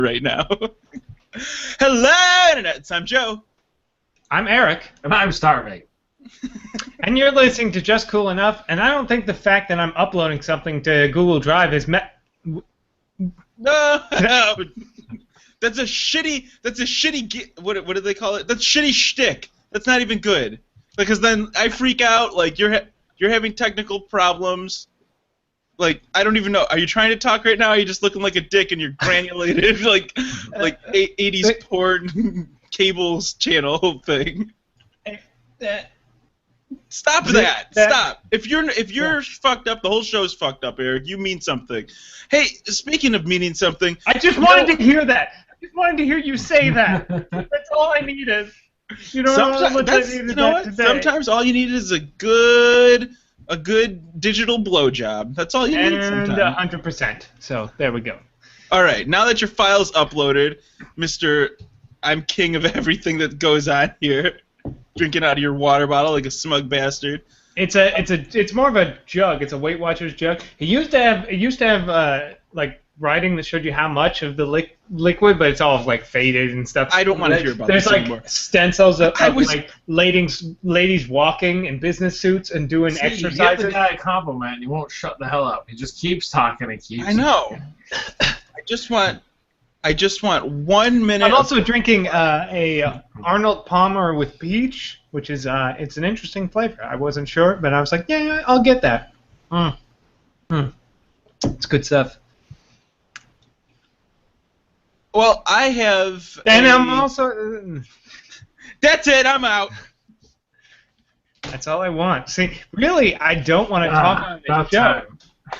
right now. Hello, Internet. I'm Joe. I'm Eric. And I'm starving. And you're listening to Just Cool Enough, and I don't think the fact that I'm uploading something to Google Drive is No, that's a shitty. What do they call it? That's shitty shtick. That's not even good. Because then I freak out. Like you're having technical problems. Like I don't even know. Are you trying to talk right now? Or are you just looking like a dick and you're granulated like 80s porn cables channel thing? Stop that! Stop! If you're fucked up, the whole show's fucked up, Eric. You mean something. Hey, speaking of meaning something, I just wanted to hear that. I just wanted to hear you say that. That's all I needed. You know what I needed today. Sometimes all you need is a good digital blowjob. That's all you need. And 100%. So there we go. All right, now that your file's uploaded, Mr. I'm king of everything that goes on here. Drinking out of your water bottle like a smug bastard. It's more of a jug. It's a Weight Watchers jug. It used to have like writing that showed you how much of the liquid, but it's all like faded and stuff. I don't want to hear about this anymore. There's like stencils of like ladies walking in business suits and doing exercises. You give the guy a compliment and he won't shut the hell up. He just keeps talking and keeps. I know. I just want 1 minute. I'm also drinking a Arnold Palmer with peach, which is it's an interesting flavor. I wasn't sure, but I was like, yeah, I'll get that. It's good stuff. Well, I have. And I'm also. That's it. I'm out. That's all I want. See, really, I don't want to talk on this show.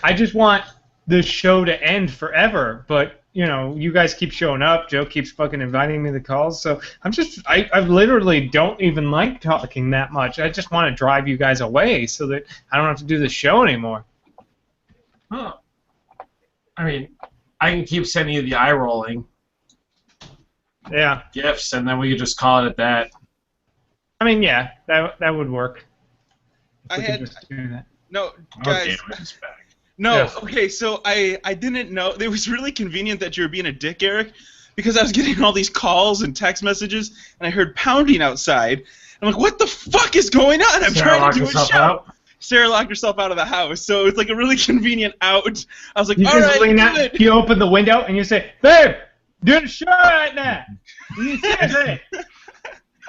I just want the show to end forever, but. You know, you guys keep showing up. Joe keeps fucking inviting me to calls. So I literally don't even like talking that much. I just want to drive you guys away so that I don't have to do the show anymore. Huh. I mean, I can keep sending you the eye rolling. Yeah. GIFs, and then we could just call it at that. I mean, yeah, that would work. I had just do that. No, guys. Oh, damn it, it's back. No, Yes. Okay, so I didn't know. It was really convenient that you were being a dick, Eric, because I was getting all these calls and text messages, and I heard pounding outside. I'm like, what the fuck is going on? I'm trying to do a show. Out? Sarah locked herself out of the house, so it's like a really convenient out. I was like, You all just right, lean out, good. you open the window, and you say, babe, doing a show right now. You say,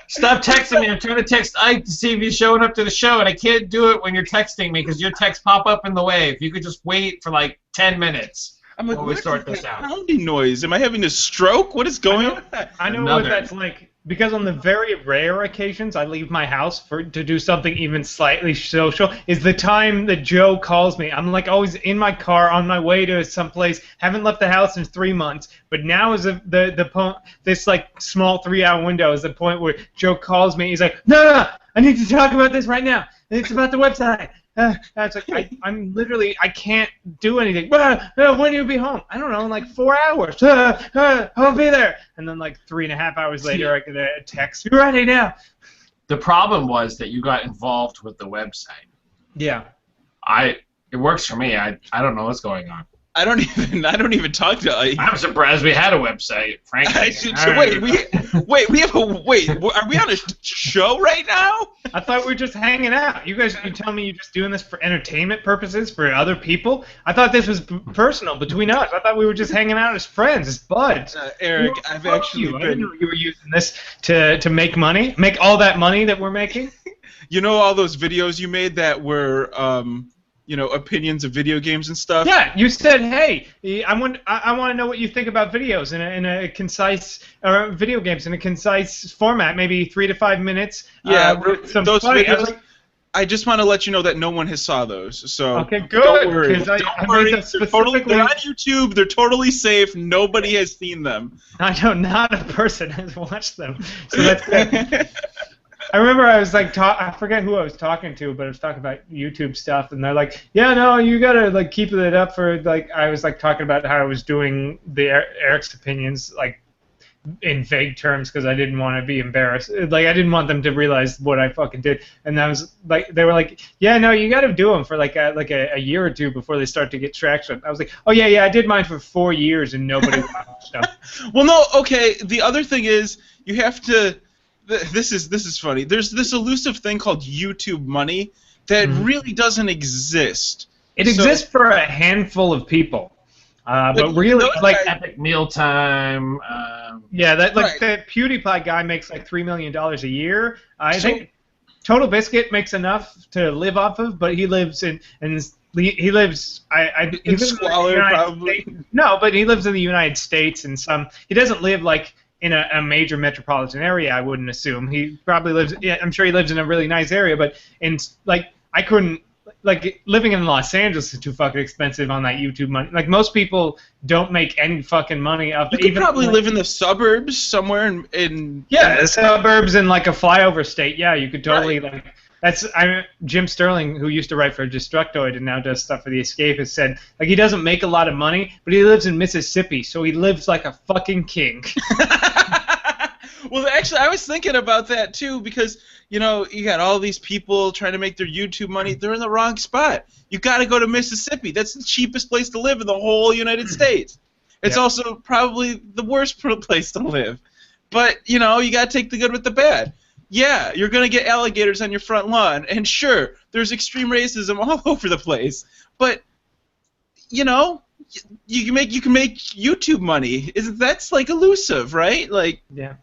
Stop texting me. I'm trying to text Ike to see if he's showing up to the show, and I can't do it when you're texting me because your texts pop up in the way. If you could just wait for like 10 minutes I'm like, while we what sort is this that out. pounding noise? Am I having a stroke? What is going on? I know Another. what that's like. Because on the very rare occasions I leave my house to do something even slightly social, is the time that Joe calls me. I'm like always in my car on my way to someplace. Haven't left the house in 3 months, but now is this like small 3-hour window is the point where Joe calls me. He's like, no, I need to talk about this right now. It's about the website. It's like I'm literally I can't do anything. When do you be home? I don't know, in like 4 hours. I'll be there. And then like 3.5 hours later, I get a text. You're ready now. The problem was that you got involved with the website. Yeah. It works for me. I don't know what's going on. I don't even talk to. I'm surprised we had a website, frankly. Are we on a show right now? I thought we were just hanging out. You tell me you're just doing this for entertainment purposes for other people? I thought this was personal between us. I thought we were just hanging out as friends, as buds. Eric, I've actually I didn't know you were using this to make money, make all that money that we're making. You know all those videos you made that were opinions of video games and stuff? Yeah, you said, hey, I want to know what you think about videos in a concise, video games in a concise format, maybe 3 to 5 minutes. Yeah, those videos. I just want to let you know that no one has saw those. So okay, good. Don't worry. Don't worry. They're on YouTube. They're totally safe. Nobody has seen them. I know not a person has watched them. So that's good. I remember I was like, I forget who I was talking to, but I was talking about YouTube stuff, and they're like, yeah, no, you gotta like keep it up for like. I was like talking about how I was doing the Eric's opinions, like in vague terms because I didn't want to be embarrassed. Like I didn't want them to realize what I fucking did. And that was like they were like, yeah, no, you got to do them for like a year or two before they start to get traction. I was like, oh yeah, I did mine for 4 years and nobody watched them. Well, no, okay. The other thing is you have to. This is funny. There's this elusive thing called YouTube money that really doesn't exist. It exists for a handful of people. But really, like Epic Mealtime. Yeah, that PewDiePie guy makes like $3 million a year. I think Total Biscuit makes enough to live off of, but he lives in he lives squalor, probably. No, but he lives in the United States, and he doesn't live like in a major metropolitan area. I wouldn't assume he probably lives. Yeah, I'm sure he lives in a really nice area, but I couldn't. Like, living in Los Angeles is too fucking expensive on that YouTube money. Like, most people don't make any fucking money off. You could probably live in the suburbs somewhere in the suburbs in, like, a flyover state. Yeah, you could totally, like... Jim Sterling, who used to write for Destructoid and now does stuff for The Escapist, said, like, he doesn't make a lot of money, but he lives in Mississippi, so he lives like a fucking king. Well, actually, I was thinking about that, too, because... You know, you got all these people trying to make their YouTube money. They're in the wrong spot. You got to go to Mississippi. That's the cheapest place to live in the whole United States. It's also probably the worst place to live. But, you know, you got to take the good with the bad. Yeah, you're going to get alligators on your front lawn. And sure, there's extreme racism all over the place. But, you know, you can make YouTube money. That's, like, elusive, right? Like, yeah.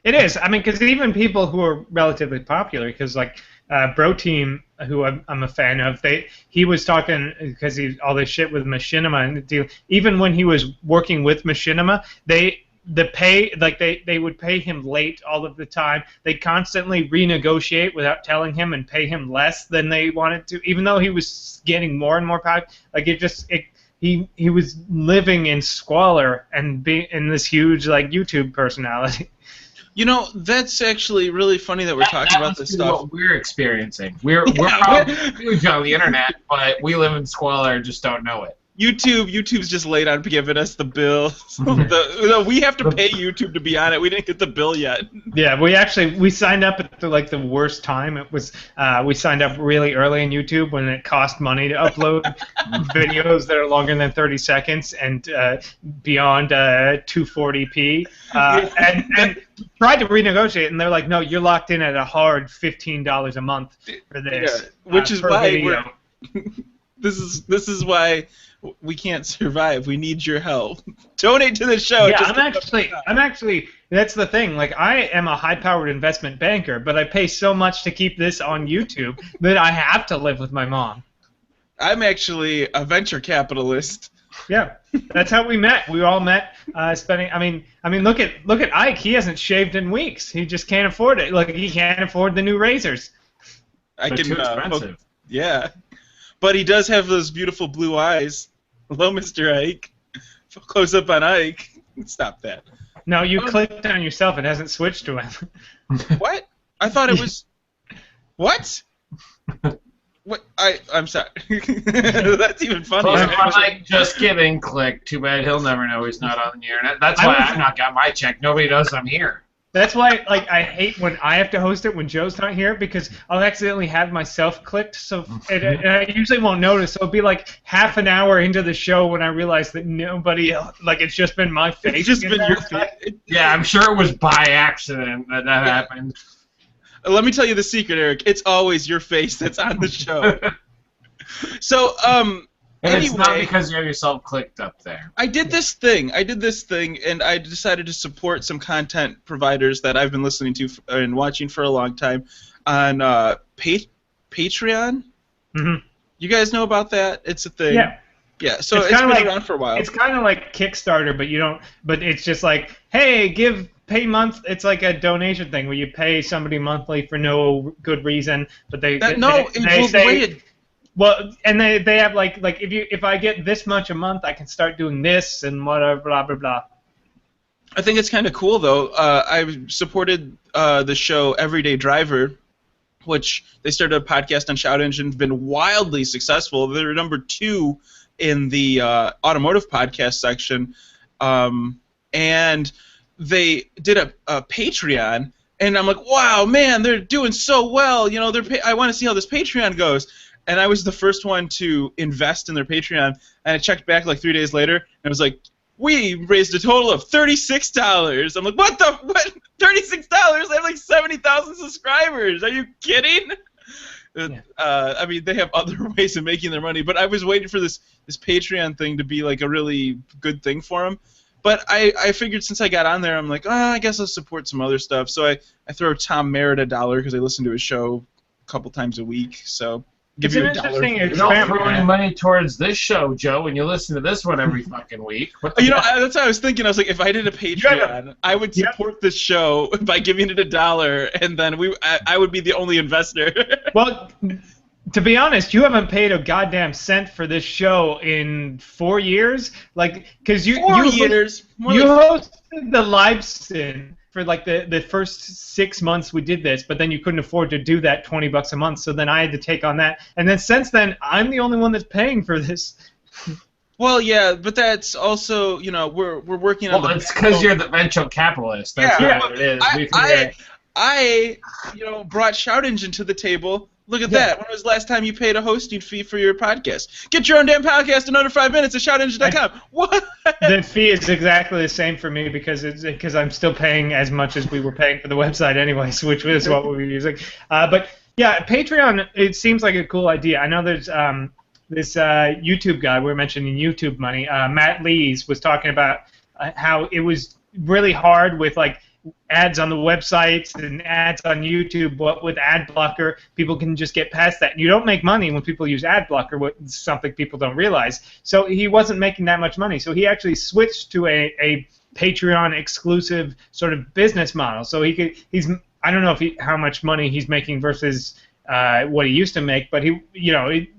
It is. I mean, because even people who are relatively popular, because like Bro Team, who I'm a fan of, he was talking because all this shit with Machinima and the deal. Even when he was working with Machinima, they would pay him late all of the time. They constantly renegotiate without telling him and pay him less than they wanted to, even though he was getting more and more popular. Like he was living in squalor and being in this huge like YouTube personality. You know, that's actually really funny that we're talking about this stuff. What we're experiencing. We're probably huge on the internet, but we live in squalor and just don't know it. YouTube's just late on giving us the bill. We have to pay YouTube to be on it. We didn't get the bill yet. Yeah, we signed up at the worst time. It was we signed up really early in YouTube when it cost money to upload videos that are longer than 30 seconds and beyond 240p. And tried to renegotiate, and they're like, "No, you're locked in at a hard $15 a month for this." Yeah, which is why this is why we can't survive. We need your help. Donate to the show. Yeah, I'm actually. That's the thing. Like, I am a high-powered investment banker, but I pay so much to keep this on YouTube that I have to live with my mom. I'm actually a venture capitalist. Yeah, that's how we met. We all met spending. I mean, look at Ike. He hasn't shaved in weeks. He just can't afford it. Like, he can't afford the new razors. They're too expensive. Yeah, but he does have those beautiful blue eyes. Hello, Mr. Ike. Close up on Ike. Stop that. No, you clicked on yourself. It hasn't switched to him. What? I thought it was. What? What? I'm sorry. That's even funny. Like, just kidding. Click. Too bad he'll never know he's not on the internet. That's why I've not got my check. Nobody knows I'm here. That's why, like, I hate when I have to host it when Joe's not here because I'll accidentally have myself clicked, so and I usually won't notice. So it'll be like half an hour into the show when I realize that nobody else, like, it's just been my face. It's just been your face. Yeah, I'm sure it was by accident that happened. Let me tell you the secret, Eric. It's always your face that's on the show. So, and anyway, it's not because you have yourself clicked up there. I did this thing, and I decided to support some content providers that I've been listening to and watching for a long time on Patreon. Mm-hmm. You guys know about that? It's a thing. Yeah. Yeah. So it's been around for a while. It's kind of like Kickstarter, but you don't. But it's just like, hey, pay month. It's like a donation thing where you pay somebody monthly for no good reason, but they say. Well, and they have like if I get this much a month, I can start doing this and whatever, blah blah blah. I think it's kind of cool though. I've supported the show Everyday Driver, which they started a podcast on Shout Engine, been wildly successful. They're number 2 in the automotive podcast section, and they did a Patreon, and I'm like, wow, man, they're doing so well. You know, I want to see how this Patreon goes. And I was the first one to invest in their Patreon, and I checked back like 3 days later, and it was like, we raised a total of $36. I'm like, what? $36? I have like 70,000 subscribers. Are you kidding? Yeah. I mean, they have other ways of making their money, but I was waiting for this Patreon thing to be like a really good thing for them. But I figured since I got on there, I'm like, I guess I'll support some other stuff. So I throw Tom Merritt $1 because I listen to his show a couple times a week. So give you $1. You don't throw any money towards this show, Joe, and you listen to this one every fucking week. You know, that's what I was thinking. I was like, if I did a Patreon, I would support this show by giving it $1, and then I would be the only investor. Well, to be honest, you haven't paid a goddamn cent for this show in 4 years, like, because you hosted the live sin for like the first 6 months we did this, but then you couldn't afford to do that $20 a month, so then I had to take on that, and then since then I'm the only one that's paying for this. Well, yeah, but that's also, you know, we're working on. Well, it's because you're the venture capitalist. That's what it is. I brought Shout Engine to the table. Look at that. When was the last time you paid a hosting fee for your podcast? Get your own damn podcast in under 5 minutes at shoutengine.com. What? The fee is exactly the same for me because I'm still paying as much as we were paying for the website anyways, which is what we were using. But yeah, Patreon, it seems like a cool idea. I know there's this YouTube guy, we were mentioning YouTube money, Matt Lees, was talking about how it was really hard with like ads on the websites and ads on YouTube, but with ad blocker, people can just get past that. You don't make money when people use ad blocker, which is something people don't realize. So he wasn't making that much money. So he actually switched to a Patreon exclusive sort of business model. So I don't know how much money he's making versus what he used to make, but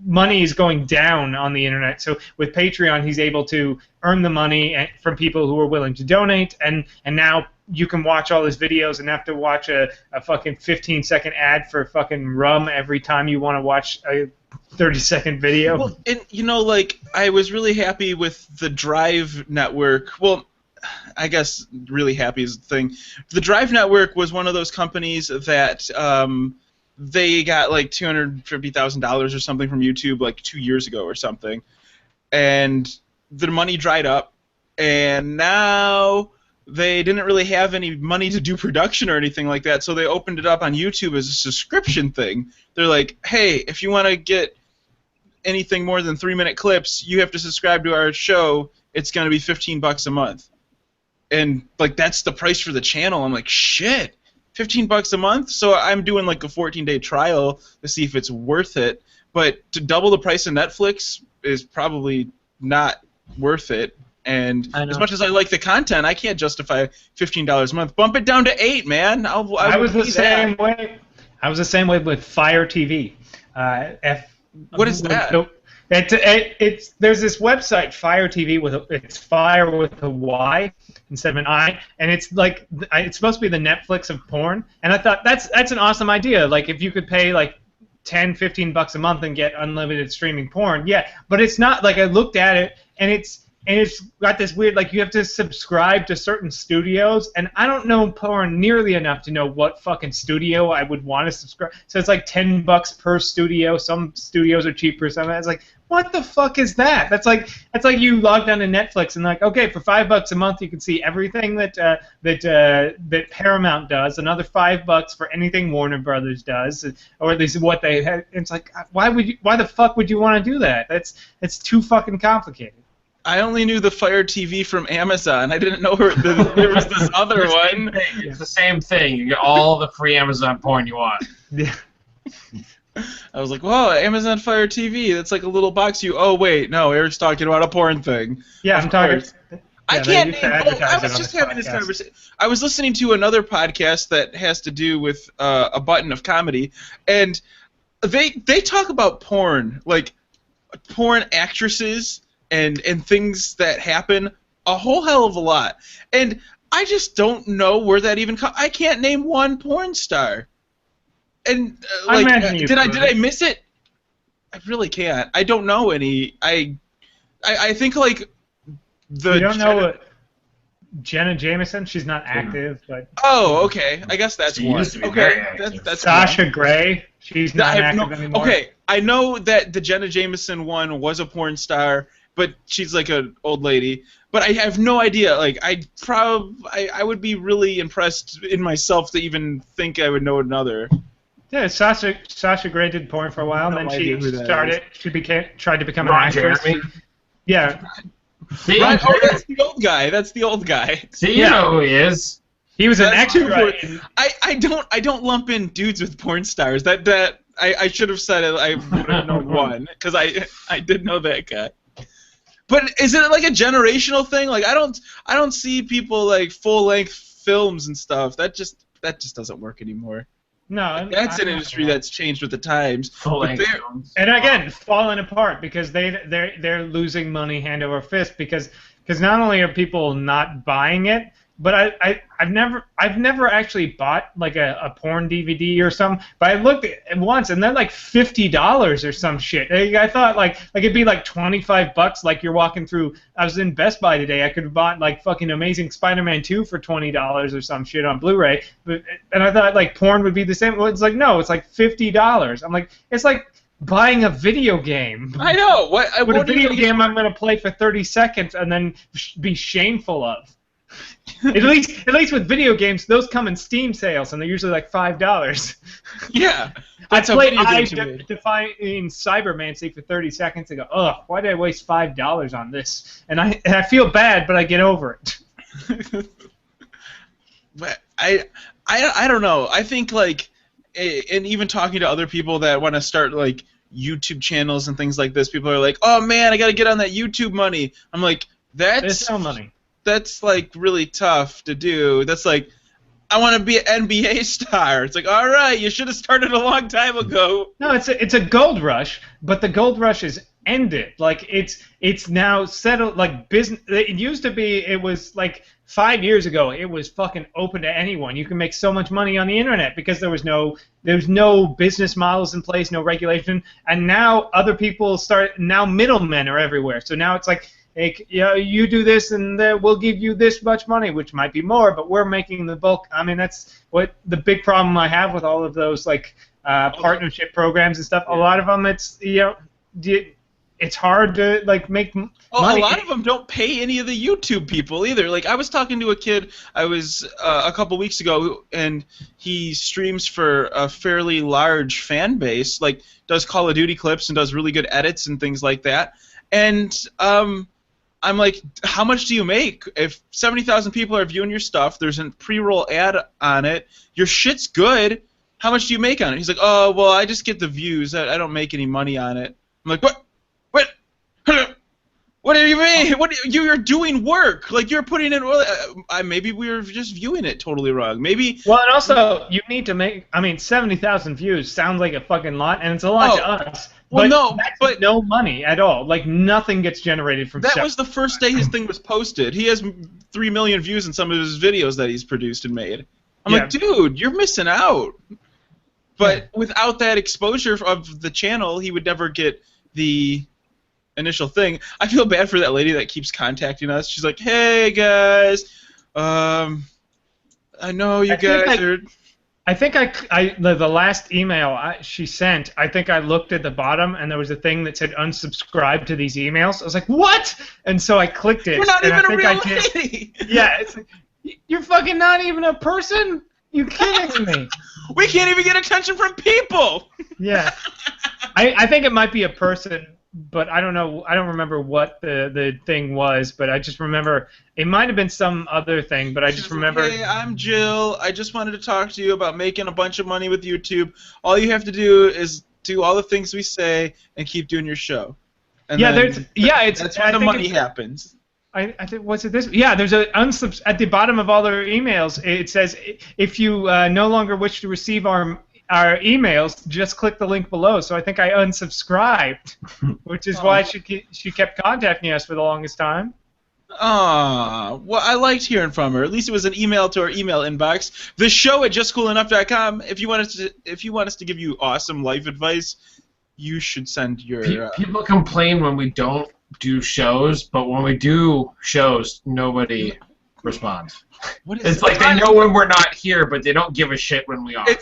money is going down on the internet. So with Patreon, he's able to earn the money from people who are willing to donate, and now you can watch all his videos and have to watch a fucking 15-second ad for fucking rum every time you want to watch a 30-second video. Well, and like I was really happy with the Drive Network. Well, I guess really happy is the thing. The Drive Network was one of those companies that they got like $250,000 or something from YouTube like 2 years ago or something, and the money dried up, and now they didn't really have any money to do production or anything like that, so they opened it up on YouTube as a subscription thing. They're like, hey, if you want to get anything more than 3-minute clips, you have to subscribe to our show. It's going to be $15 a month. And like that's the price for the channel. I'm like, shit, $15 a month? So I'm doing like a 14-day trial to see if it's worth it. But to double the price of Netflix is probably not worth it. And as much as I like the content, I can't justify $15 a month. Bump it down to $8, man. I was the same way. I was the same way with Fire TV. What is that? There's this website, Fire TV, it's Fire with a Y instead of an I, and it's like it's supposed to be the Netflix of porn. And I thought that's an awesome idea. Like if you could pay like $10-15 a month and get unlimited streaming porn, yeah. But it's not. Like I looked at it, and it's got this weird, like you have to subscribe to certain studios, and I don't know porn nearly enough to know what fucking studio I would want to subscribe. So it's like $10 per studio. Some studios are cheaper. Some it's like, what the fuck is that? That's like you log down to Netflix and like, okay, for $5 a month you can see everything that Paramount does. Another $5 for anything Warner Brothers does, or at least what they have. It's like, why the fuck would you want to do that? It's too fucking complicated. I only knew the Fire TV from Amazon. I didn't know there was this other one. It's the same thing. You get all the free Amazon porn you want. Yeah. I was like, whoa, Amazon Fire TV. That's like a little box. Oh, wait, no, Eric's talking about a porn thing. Yeah, I'm talking. I can't name. I was just having this conversation. I was listening to another podcast that has to do with a button of comedy, and they talk about porn, like porn actresses and things that happen a whole hell of a lot. And I just don't know where that even comes. I can't name one porn star. And like, did I miss it? I really can't. I don't know any. I think like the. You don't know what? Jenna Jameson. She's not active, but. Oh, okay. I guess that's She one. used to be Okay, very active. that's Sasha one. Grey. She's not active anymore. Okay, I know that the Jenna Jameson one was a porn star, but she's like an old lady. But I have no idea. Like, I would be really impressed in myself to even think I would know another. Yeah, Sasha Grey did porn for a while, and then she started. She tried to become an actress. Jeremy. Yeah. See, Right, oh, that's the old guy. That's the old guy. See, you know who he is. He was an That's extra. I don't lump in dudes with porn stars. That I should have said it. I would have known one because I did know that guy. But is it like a generational thing? Like I don't see people like full length films and stuff. That just doesn't work anymore. No, That's an industry that's changed with the times. Full length films. And again, falling apart because they're losing money hand over fist because not only are people not buying it, but I've never actually bought like a porn DVD or something. But I looked at it once and they're like $50 or some shit. I thought like it'd be like $25 like you're walking through. I was in Best Buy today. I could have bought like fucking Amazing Spider-Man 2 for $20 or some shit on Blu-ray. And I thought like porn would be the same. Well, it's like no, it's like $50. I'm like it's like buying a video game. I know. What a video game I'm going to play for 30 seconds and then be shameful of. At least with video games, those come in Steam sales, and they're usually like $5. Yeah, I played Defying Cybermancy for 30 seconds and go, ugh, why did I waste $5 on this? And I feel bad, but I get over it. But I don't know. I think like, and even talking to other people that want to start like YouTube channels and things like this, people are like, oh man, I got to get on that YouTube money. I'm like, There's no money. That's like really tough to do. That's like, I want to be an NBA star. It's like, all right, you should have started a long time ago. No, it's a gold rush, but the gold rush is ended. Like it's now settled. Like business. It used to be. It was like 5 years ago. It was fucking open to anyone. You can make so much money on the internet because there was no business models in place, no regulation, and now other people start. Now middlemen are everywhere. So now it's like. Hey, you do this, and we'll give you this much money, which might be more, but we're making the bulk. I mean, that's what the big problem I have with all of those like partnership programs and stuff. A lot of them, it's it's hard to like make money. A lot of them don't pay any of the YouTube people either. Like I was talking to a kid, I was a couple weeks ago, and he streams for a fairly large fan base. Like does Call of Duty clips and does really good edits and things like that. And I'm like, how much do you make? If 70,000 people are viewing your stuff, there's a pre-roll ad on it, your shit's good, how much do you make on it? He's like, oh, well, I just get the views. I don't make any money on it. I'm like, what? What do you mean? You're doing work. Like, you're putting in... maybe we were just viewing it totally wrong. Maybe... Well, and also, you need to make... I mean, 70,000 views sounds like a fucking lot, and it's a lot to us. Well, but no money at all. Like, nothing gets generated from... That was the first day his thing was posted. He has 3 million views in some of his videos that he's produced and made. I'm like, dude, you're missing out. But without that exposure of the channel, he would never get the initial thing. I feel bad for that lady that keeps contacting us. She's like, hey, guys, I know you guys are... I think the last email she sent, I think I looked at the bottom and there was a thing that said unsubscribe to these emails. I was like, what? And so I clicked it. You're not even a real lady. Yeah, it's like, you're fucking not even a person? You kidding me? We can't even get attention from people. Yeah. I think it might be a person, but I don't know. I don't remember what the thing was, but I just remember it might have been some other thing, but I just remember. Hey, I'm Jill. I just wanted to talk to you about making a bunch of money with YouTube. All you have to do is do all the things we say and keep doing your show. And that's when the money happens. I think what's it this? Yeah, there's a at the bottom of all their emails. It says if you no longer wish to receive our emails, just click the link below. So I think I unsubscribed, which is why she kept contacting us for the longest time. Well, I liked hearing from her. At least it was an email to our email inbox. The show at justcoolenough.com. If you want us to give you awesome life advice, you should send your. People complain when we don't do shows, but when we do shows, nobody respond. It's like they know when we're not here, but they don't give a shit when we are. They're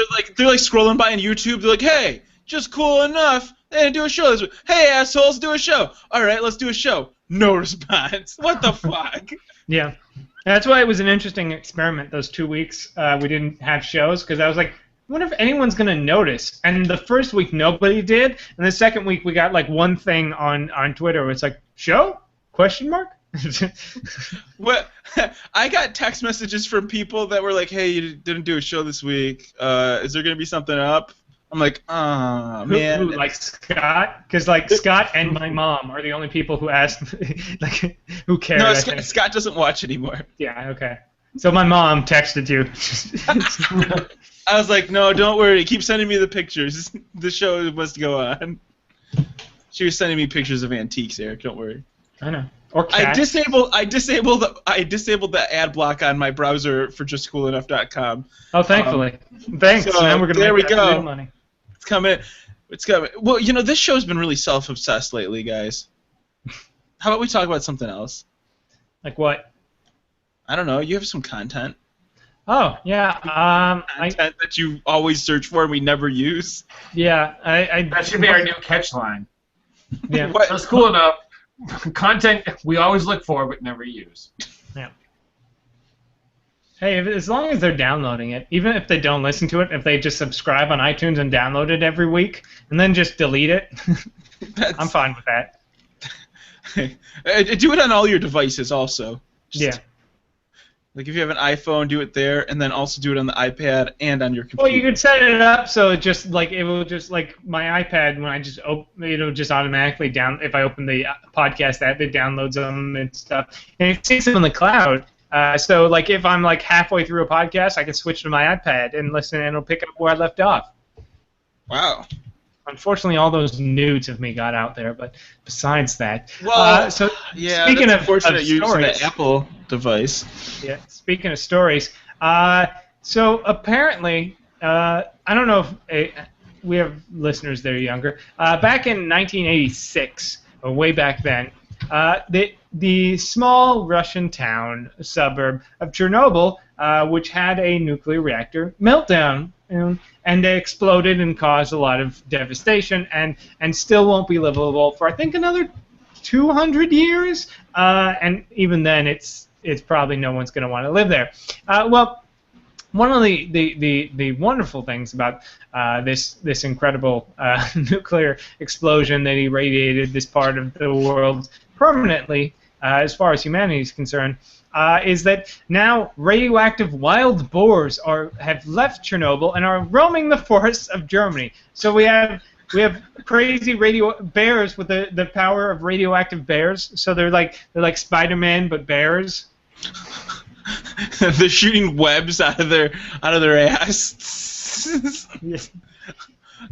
like scrolling by on YouTube. They're like, hey, just cool enough. Hey, do a show this week. Hey, assholes, do a show. All right, let's do a show. No response. What the fuck? Yeah. That's why it was an interesting experiment those 2 weeks we didn't have shows, because I was like, I wonder if anyone's going to notice. And the first week, nobody did. And the second week, we got like one thing on Twitter where it's like, show? Question mark? What? I got text messages from people that were like, hey, you didn't do a show this week. Is there going to be something up? I'm like, man. Who, like Scott? Because like Scott and my mom are the only people who asked, like, who cared. No, Scott doesn't watch anymore. Yeah, okay. So my mom texted you. I was like, no, don't worry. Keep sending me the pictures. The show must go on. She was sending me pictures of antiques, Eric. Don't worry. I know. Or cats. I disabled the ad block on my browser for justcoolenough.com. Oh, thankfully. Thanks. So now we're gonna there make we go. real money. It's coming. It's coming. Well, you know, this show's been really self-obsessed lately, guys. How about we talk about something else? Like what? I don't know. You have some content. Oh, yeah. Content that you always search for and we never use. Yeah, that should be our new catchline. Yeah. That's cool enough. Content we always look for but never use. Yeah. Hey, as long as they're downloading it, even if they don't listen to it, if they just subscribe on iTunes and download it every week, and then just delete it, I'm fine with that. Do it on all your devices also. Yeah. Like if you have an iPhone, do it there, and then also do it on the iPad and on your computer. Well, you could set it up so it just like it will just like my iPad when I just it'll just automatically if I open the podcast app, it downloads them and stuff, and it saves them in the cloud. So like if I'm like halfway through a podcast, I can switch to my iPad and listen, and it'll pick up where I left off. Wow. Unfortunately, all those nudes of me got out there, but besides that, well, so yeah, speaking of stories, using the Apple device. Yeah, speaking of stories, so apparently, I don't know if we have listeners that are younger. Back in 1986, or way back then, the small Russian town suburb of Chernobyl, which had a nuclear reactor meltdown, and they exploded and caused a lot of devastation, and still won't be livable for I think another 200 years. And even then, it's probably no one's going to want to live there. Well, one of the wonderful things about this incredible nuclear explosion that irradiated this part of the world permanently, as far as humanity is concerned, is that now radioactive wild boars have left Chernobyl and are roaming the forests of Germany. So we have crazy bears with the power of radioactive bears. So they're like Spider-Man but bears. They're shooting webs out of their ass. Yes.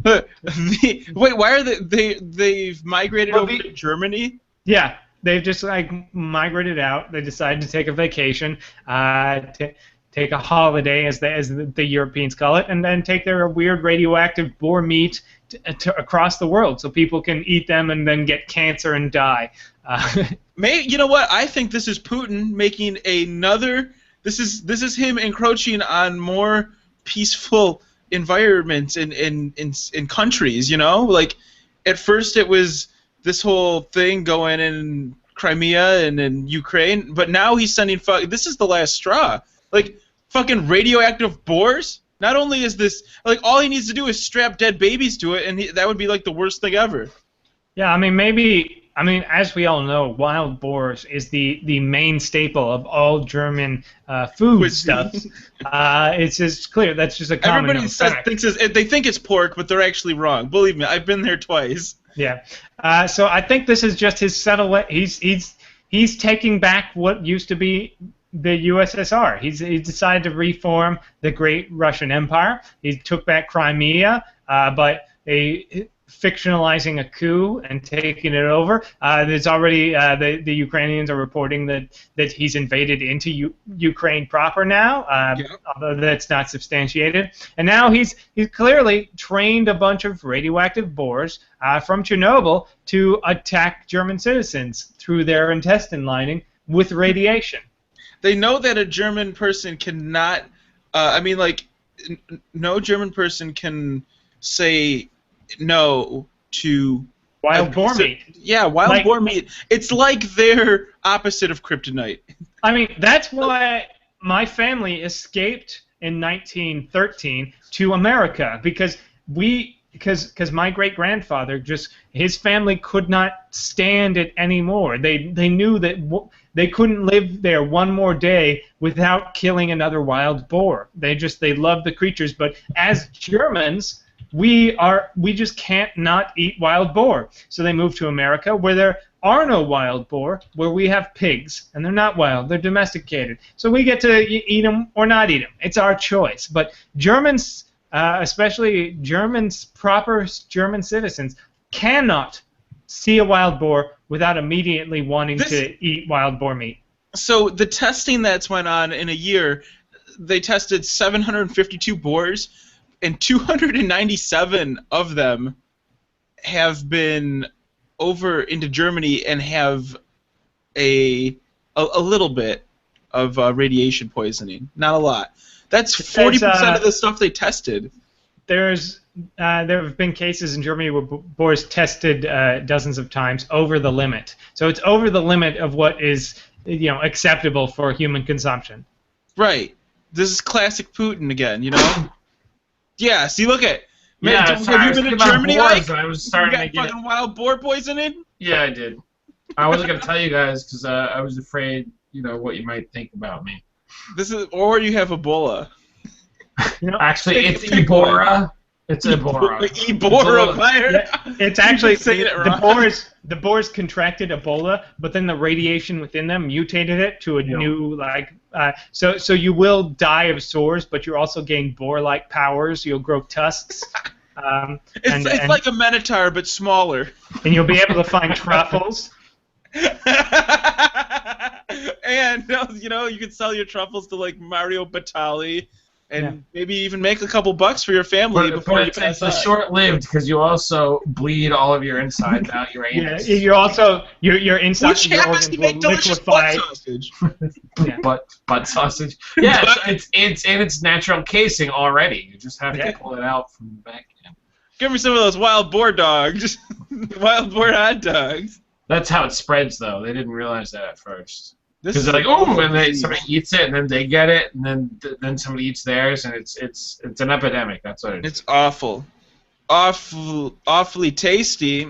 Wait, why are they've migrated over to Germany? Yeah. They've just like migrated out. They decided to take a vacation, take a holiday, as the Europeans call it, and then take their weird radioactive boar meat across the world, so people can eat them and then get cancer and die. You know what? I think this is Putin making another. This is him encroaching on more peaceful environments in countries. You know, like at first it was this whole thing going in Crimea and in Ukraine, but now he's sending this is the last straw. Like fucking radioactive boars. Not only is this like all he needs to do is strap dead babies to it, and that would be like the worst thing ever. Yeah, I mean, as we all know, wild boars is the main staple of all German food stuff. It's just clear that's just a common fact. They think it's pork, but they're actually wrong. Believe me, I've been there twice. Yeah. So I think this is just his settlement. He's taking back what used to be the USSR. He decided to reform the Great Russian Empire. He took back Crimea, but fictionalizing a coup and taking it over. There's already the Ukrainians are reporting that he's invaded into Ukraine proper now, although that's not substantiated. And now he's clearly trained a bunch of radioactive boars from Chernobyl to attack German citizens through their intestine lining with radiation. They know that a German person cannot. I mean, like, no German person can say no to wild boar meat. Yeah, wild boar meat. It's like their opposite of kryptonite. I mean, that's why my family escaped in 1913 to America, because my great-grandfather his family could not stand it anymore. They knew that they couldn't live there one more day without killing another wild boar. They loved the creatures, but as Germans, we just can't not eat wild boar. So they moved to America, where there are no wild boar, where we have pigs, and they're not wild, they're domesticated. So we get to eat them or not eat them. It's our choice. But Germans, especially proper German citizens, cannot see a wild boar without immediately wanting to eat wild boar meat. So the testing that's went on in a year, they tested 752 boars, and 297 of them have been over into Germany and have a little bit of radiation poisoning. Not a lot. That's 40% of the stuff they tested. There have been cases in Germany where boars tested dozens of times over the limit. So it's over the limit of what is acceptable for human consumption. Right. This is classic Putin again, Yeah, see, look at. Man, Yeah, have you been to Germany, Mike? I was starting you to got get fucking wild boar poisoning? Yeah, I did. I wasn't gonna tell you guys because I was afraid, what you might think about me. Or you have Ebola. Actually, it's Ebola. It's Ebola. Ebola virus. It's actually the boars contracted Ebola, but then the radiation within them mutated it to a new so you will die of sores, but you're also getting boar-like powers. You'll grow tusks. It's like a minotaur, but smaller. And you'll be able to find truffles. And you can sell your truffles to like Mario Batali. And maybe even make a couple bucks for your family before you pass out. It's short-lived because you also bleed all of your insides out your anus. Yeah, you're also your insides. Which happens to make delicious butt sausage. Butt sausage. Yeah, it's in its natural casing already. You just have to pull it out from the back end. Give me some of those wild boar dogs. Wild boar hot dogs. That's how it spreads, though. They didn't realize that at first. Because they're like, oh, and somebody eats it, and then they get it, and then somebody eats theirs, and it's an epidemic. That's what it is. It's awful, awfully tasty.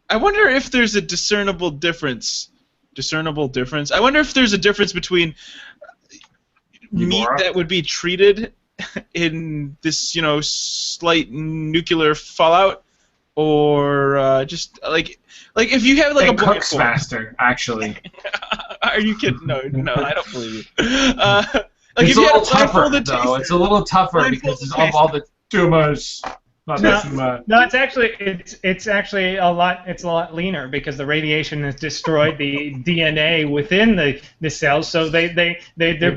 I wonder if there's a discernible difference. I wonder if there's a difference between meat that would be treated in this, slight nuclear fallout, or just like if you have like it cooks faster, actually. Are you kidding? No, I don't believe you. It's a little tougher, though. It's a little tougher because of all the tumors. No, it's actually a lot leaner because the radiation has destroyed the DNA within the cells, so they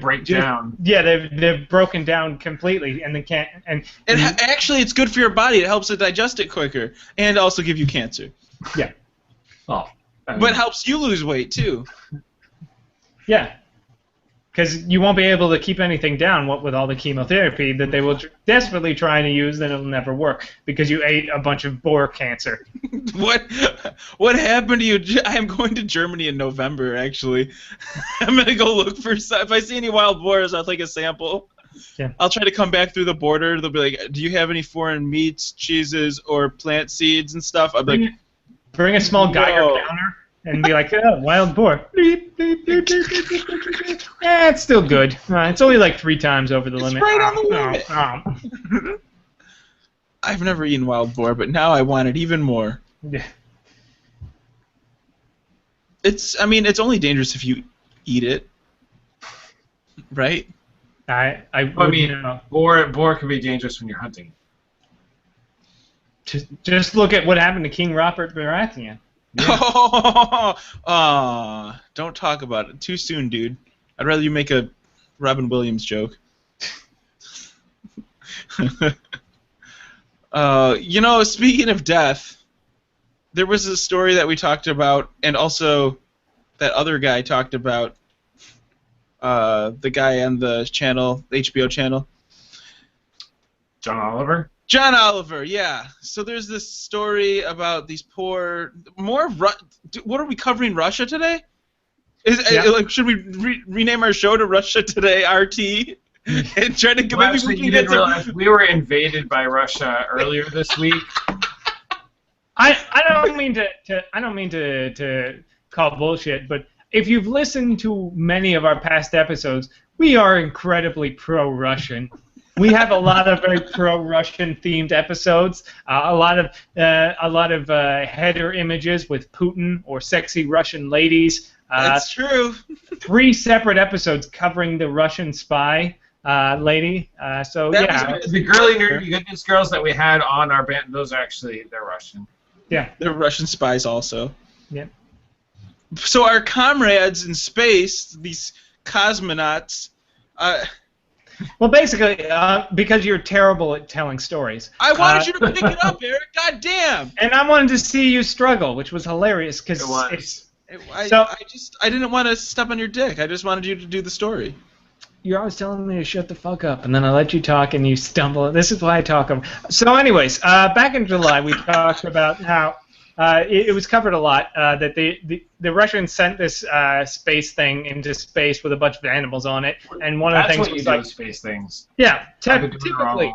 break down. Yeah, they've broken down completely, and they can't. And actually, it's good for your body. It helps it digest it quicker, and also give you cancer. Yeah. Oh. But helps you lose weight too. Yeah. Because you won't be able to keep anything down with all the chemotherapy that they will desperately try to use, then it'll never work because you ate a bunch of boar cancer. What happened to you? I'm going to Germany in November, actually. I'm going to go look for some. If I see any wild boars, I'll take a sample. Yeah. I'll try to come back through the border. They'll be like, do you have any foreign meats, cheeses, or plant seeds and stuff? I'll be like, bring a small Geiger counter. And be like, oh, wild boar. Beep, beep, beep, beep, beep, beep, beep, beep. It's still good. It's only like 3 times over the limit. Right on the limit. I've never eaten wild boar, but now I want it even more. Yeah. It's only dangerous if you eat it, right? I mean, boar can be dangerous when you're hunting. Just look at what happened to King Robert Baratheon. Yeah. Don't talk about it. Too soon, dude. I'd rather you make a Robin Williams joke. Speaking of death, there was a story that we talked about, and also that other guy talked about. The guy on the channel, HBO channel. John Oliver? John Oliver, yeah. So there's this story about these poor... What are we covering, Russia today? Should we rename our show to Russia Today RT? And try to get... Well, actually, you didn't realize we were invaded by Russia earlier this week. I don't mean to call bullshit, but if you've listened to many of our past episodes, we are incredibly pro-Russian. We have a lot of very pro-Russian themed episodes. A lot of header images with Putin or sexy Russian ladies. That's true. 3 separate episodes covering the Russian spy lady. The girly nerdy goodness girls that we had on our band. They're Russian. Yeah, they're Russian spies also. Yeah. So our comrades in space, these cosmonauts. Well, basically, because you're terrible at telling stories. I wanted you to pick it up, Eric. God damn. And I wanted to see you struggle, which was hilarious because I didn't want to step on your dick. I just wanted you to do the story. You're always telling me to shut the fuck up, and then I let you talk, and you stumble. This is why I talk. So, anyways, back in July, we talked about how it was covered a lot that the Russians sent this space thing into space with a bunch of animals on it, and one of the things was like space things. Yeah, typically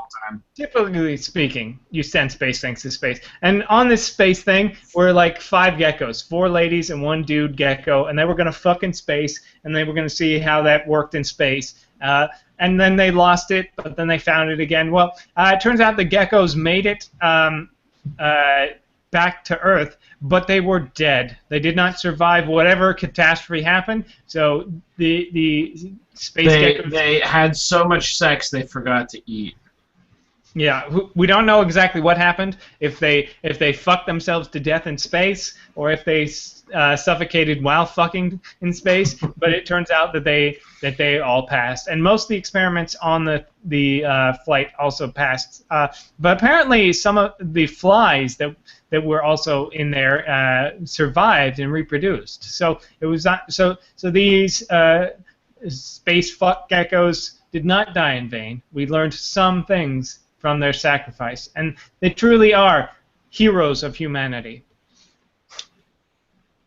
speaking, you send space things to space, and on this space thing were like 5 geckos, 4 ladies and 1 dude gecko, and they were gonna fuck in space, and they were gonna see how that worked in space. And then they lost it, but then they found it again. Well, it turns out the geckos made it back to Earth, but they were dead. They did not survive whatever catastrophe happened. So the space geckos... They had so much sex they forgot to eat. Yeah, we don't know exactly what happened, if they fucked themselves to death in space, or if they suffocated while fucking in space. But it turns out that they all passed, and most of the experiments on the flight also passed. But apparently, some of the flies that were also in there survived and reproduced. So it was not so these space fuck geckos did not die in vain. We learned some things from their sacrifice, and they truly are heroes of humanity.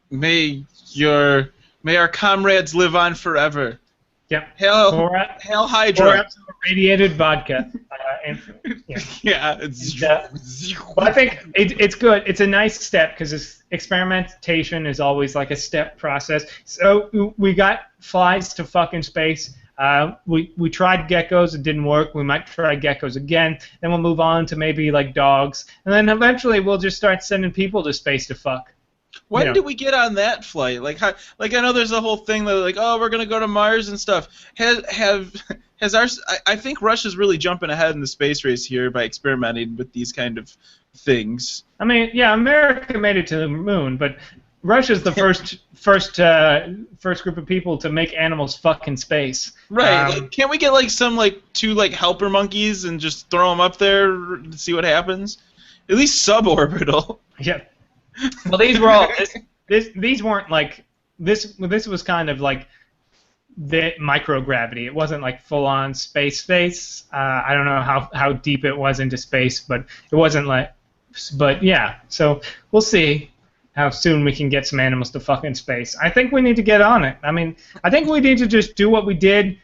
May our comrades live on forever. Yep. Hail Hydra. 4 ounces of irradiated vodka. Yeah. Well, I think it's good. It's a nice step because experimentation is always like a step process. So we got flies to fuck in space. We tried geckos, it didn't work. We might try geckos again. Then we'll move on to maybe like dogs, and then eventually we'll just start sending people to space to fuck. When did we get on that flight? I know there's a whole thing that like, oh, we're gonna go to Mars and stuff. I think Russia's really jumping ahead in the space race here by experimenting with these kind of things. I mean, yeah, America made it to the moon, but Russia's the first group of people to make animals fuck in space. Right. Can't we get some 2 helper monkeys and just throw them up there to see what happens? At least suborbital. Yeah. Well, these were all. These weren't this. This was kind of like the microgravity. It wasn't like full on space. I don't know how deep it was into space, but it wasn't like. But yeah. So we'll see how soon we can get some animals to fuck in space. I think we need to get on it. I mean, I think we need to just do what we did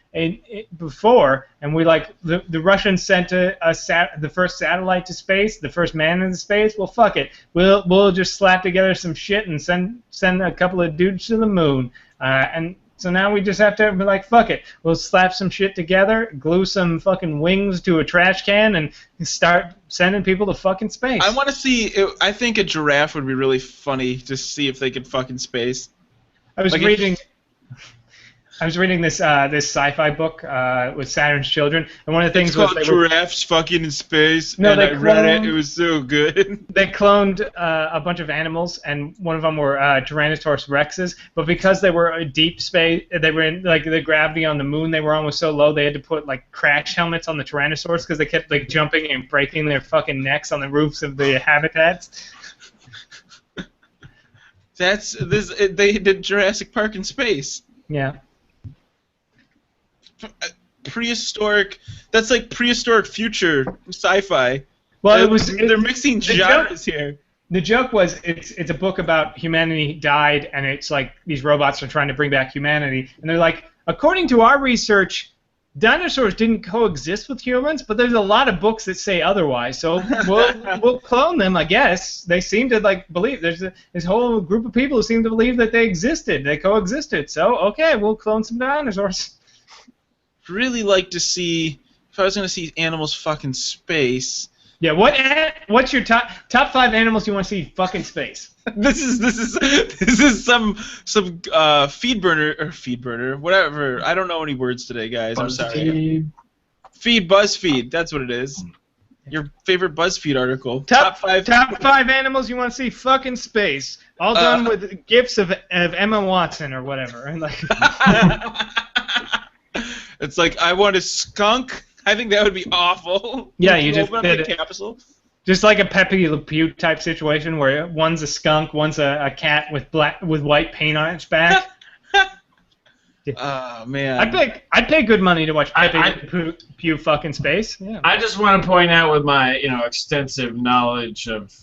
before, and we the Russians sent the first satellite to space, the first man into space. Well, fuck it. We'll just slap together some shit and send a couple of dudes to the moon. And so now we just have to be like, fuck it. We'll slap some shit together, glue some fucking wings to a trash can, and start sending people to fucking space. I want to see. I think a giraffe would be really funny to see if they could fuck in space. I was reading this sci-fi book with Saturn's Children, and one of the things was giraffes fucking in space. No, and I read it. It was so good. They cloned a bunch of animals, and one of them were Tyrannosaurus rexes. But because they were in deep space, they were in the gravity on the moon they were on was so low, they had to put crash helmets on the Tyrannosaurus because they kept jumping and breaking their fucking necks on the roofs of the habitats. That's this. They did Jurassic Park in space. Yeah. Prehistoric. That's like prehistoric future sci-fi. Well, they're mixing genres here. The joke was it's a book about humanity died, and it's like these robots are trying to bring back humanity, and they're like, according to our research, dinosaurs didn't coexist with humans, but there's a lot of books that say otherwise. So we'll clone them, I guess. They seem to believe there's this whole group of people who seem to believe that they coexisted. So okay, we'll clone some dinosaurs. Really like to see if I was gonna see animals fucking space. Yeah, what's your top 5 animals you want to see fucking space? This is some feed burner, whatever. I don't know any words today, guys. I'm sorry. BuzzFeed. That's what it is. Your favorite BuzzFeed article. Top 5 animals you want to see fucking space. All done with gifs of Emma Watson or whatever. And like it's like I want a skunk. I think that would be awful. Yeah, you just open up the capsule. Just like a Pepe Le Pew type situation where one's a skunk, one's a cat with white paint on its back. Oh man! I'd pay good money to watch Pepe Le Pew fucking space. Yeah. I just want to point out with my extensive knowledge of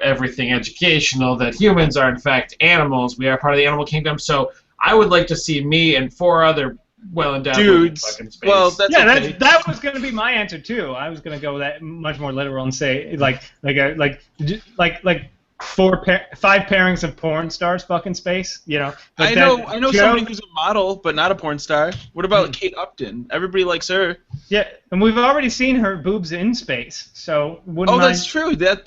everything educational that humans are in fact animals. We are part of the animal kingdom. So I would like to see me and 4 other well-endowed dudes. Fucking space. Well, that's okay. that was going to be my answer too. I was going to go that much more literal and say like 5 pairings of porn stars fucking space. I know somebody who's a model but not a porn star. What about Kate Upton? Everybody likes her. Yeah, and we've already seen her boobs in space, so wouldn't mind. That's true. That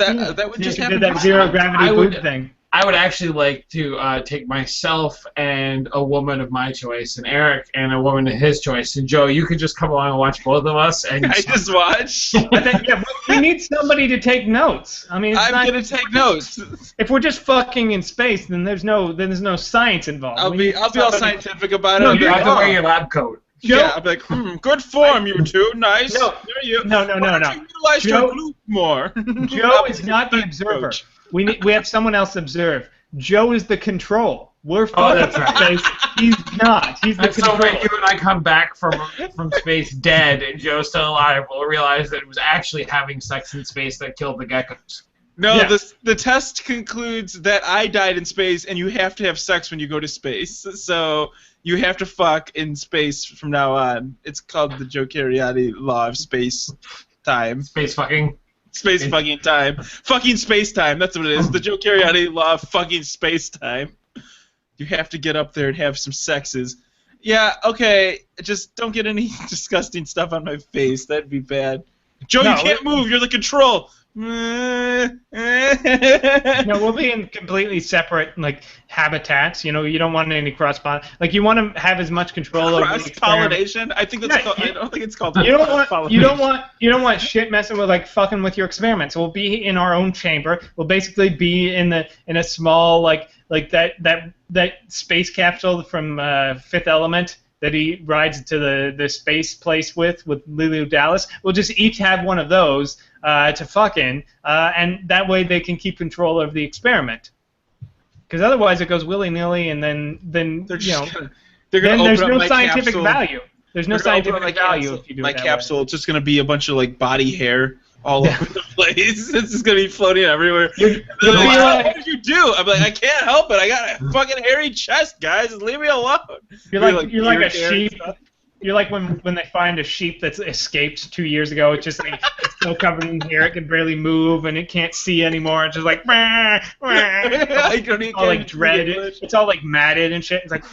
would just happen. That zero gravity boob thing. I would actually like to take myself and a woman of my choice, and Eric and a woman of his choice, and Joe, you could just come along and watch both of us. And I just watch. We need somebody to take notes. I mean, I'm gonna take notes. If we're just fucking in space, then there's no science involved. I'll be all scientific about it. You have to wear your lab coat. Yeah, I'll be like, good form, you two. Nice. No. You utilize your glute more. Joe is not the observer. We have someone else observe. Joe is the control. We're fucking space. He's not. He's the control. So when you and I come back from space dead and Joe's still alive, we'll realize that it was actually having sex in space that killed the geckos. No, yeah. The test concludes that I died in space, and you have to have sex when you go to space. So you have to fuck in space from now on. It's called the Joe Cariotti law of space time. Space fucking. Space fucking time. Fucking space time, that's what it is. The Joe Cariotti law of fucking space time. You have to get up there and have some sexes. Yeah, okay, just don't get any disgusting stuff on my face. That'd be bad. Joe, you can't move. You're the control. No, we'll be in completely separate habitats. You don't want any cross pollination. You want to have as much control over cross pollination. I think that's called. I don't think it's called. You don't want shit messing with fucking with your experiments. We'll be in our own chamber. We'll basically be in a small that space capsule from Fifth Element that he rides to the space place with Lulu Dallas. We'll just each have one of those to fuck in, and that way they can keep control of the experiment. Because otherwise it goes willy-nilly, and then there's no scientific value. There's no scientific value if you do it that capsule. way. It's just going to be a bunch of body hair all over the place. It's just going to be floating everywhere. What did you do? I'm like, I can't help it. I got a fucking hairy chest, guys. Just leave me alone. You're like a sheep. You're like when they find a sheep that's escaped 2 years ago. It's just it's so covered in hair, it can barely move, and it can't see anymore. It's just dread. It's all matted and shit. It's like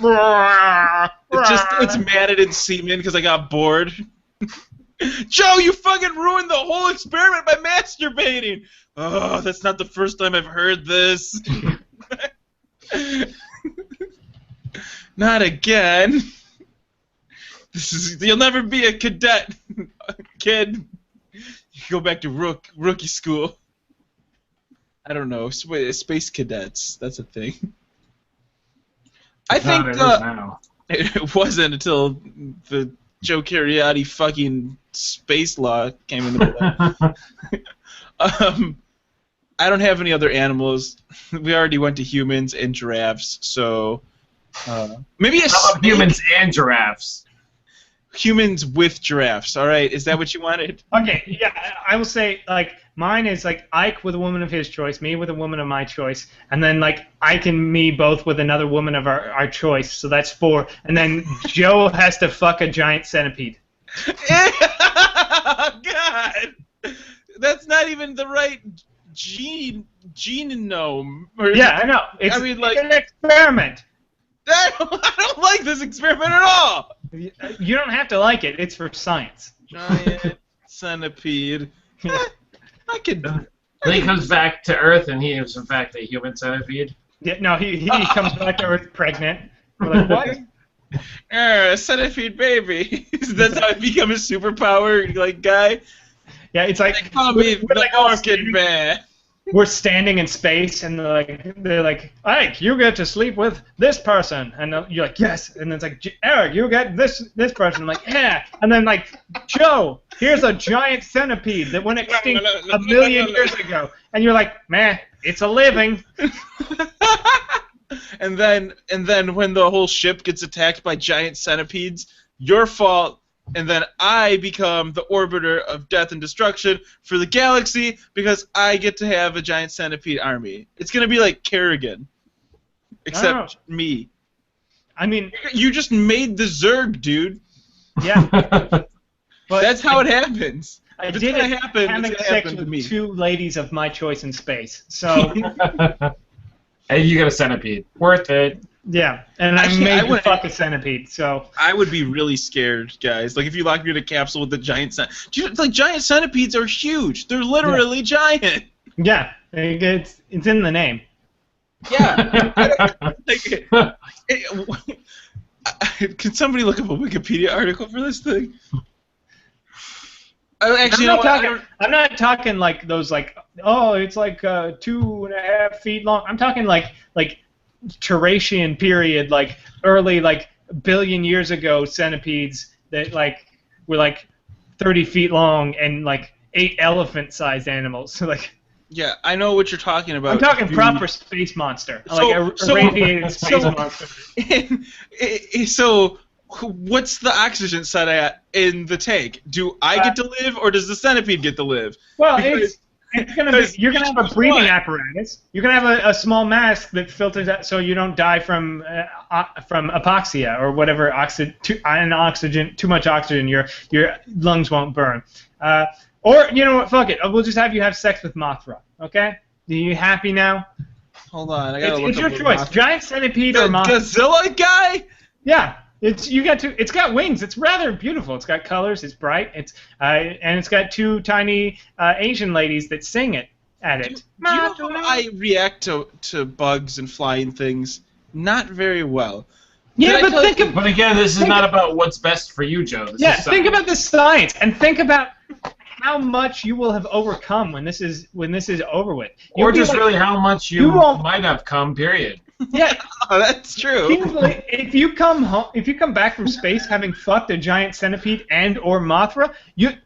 it's matted in semen because I got bored. Joe, you fucking ruined the whole experiment by masturbating. Oh, that's not the first time I've heard this. Not again. You'll never be a cadet, kid. You go back to rookie school. I don't know, space cadets. That's a thing. I think it wasn't until the Joe Cariotti fucking space law came into play. I don't have any other animals. We already went to humans and giraffes, so maybe a How about humans and giraffes? Humans with giraffes. All right, is that what you wanted? Okay, yeah, I will say like mine is like Ike with a woman of his choice, me with a woman of my choice, and then like Ike and me both with another woman of our choice. So that's 4, and then Joe has to fuck a giant centipede. God, that's not even the right genome. Yeah, I know. It's an experiment. I don't like this experiment at all. You don't have to like it. It's for science. Giant centipede. I could. Then he comes back to Earth, and he is in fact a human centipede. Yeah, no, he comes back to Earth pregnant. We're like, what? Centipede baby. That's how I become a superpower guy. Yeah, it's like they call me the Orchid Man. We're standing in space, and they're like, Ike, you get to sleep with this person, and you're like, yes, and then it's like, Eric, you get this person. I'm like, yeah, and then like, Joe, here's a giant centipede that went extinct a million years ago, and you're like, man, it's a living. and then when the whole ship gets attacked by giant centipedes, your fault. And then I become the orbiter of death and destruction for the galaxy because I get to have a giant centipede army. It's going to be like Kerrigan, except me. I mean... You just made the Zerg, dude. Yeah. But that's how it happens. I did having sex with 2 ladies of my choice in space, so... And you got a centipede. Worth it. Yeah, and actually, I made you fuck a centipede, so... I would be really scared, guys. Like, if you locked me in a capsule with a giant centipede... Like, giant centipedes are huge. They're literally giant. Yeah, it's in the name. Yeah. Can somebody look up a Wikipedia article for this thing? Actually, I'm not talking like those, like, oh, it's like 2.5 feet long. I'm talking like Tertian period, like early, like billion years ago centipedes that like were like 30 feet long and like 8 elephant-sized animals. So like. Yeah, I know what you're talking about. I'm talking proper space monster, like a irradiated space monster. So, what's the oxygen set at in the tank? Do I get to live, or does the centipede get to live? Well, you're gonna have a breathing apparatus. You're gonna have a small mask that filters out so you don't die from hypoxia or whatever too much oxygen. Your lungs won't burn. Or you know what? Fuck it. We'll just have you have sex with Mothra. Okay? Are you happy now? Hold on. I gotta look it's your choice. Mothra. Giant centipede or Mothra. Godzilla guy? Yeah. It's got wings. It's rather beautiful. It's got colors. It's bright. And it's got 2 tiny Asian ladies that sing it at it. Do you know how I react to bugs and flying things? Not very well. Yeah, but again, this is not about what's best for you, Joe. Think about the science and think about how much you will have overcome when this is over with. Or just really how much you might have come. Period. Yeah, that's true. If you come back from space having fucked a giant centipede and or Mothra,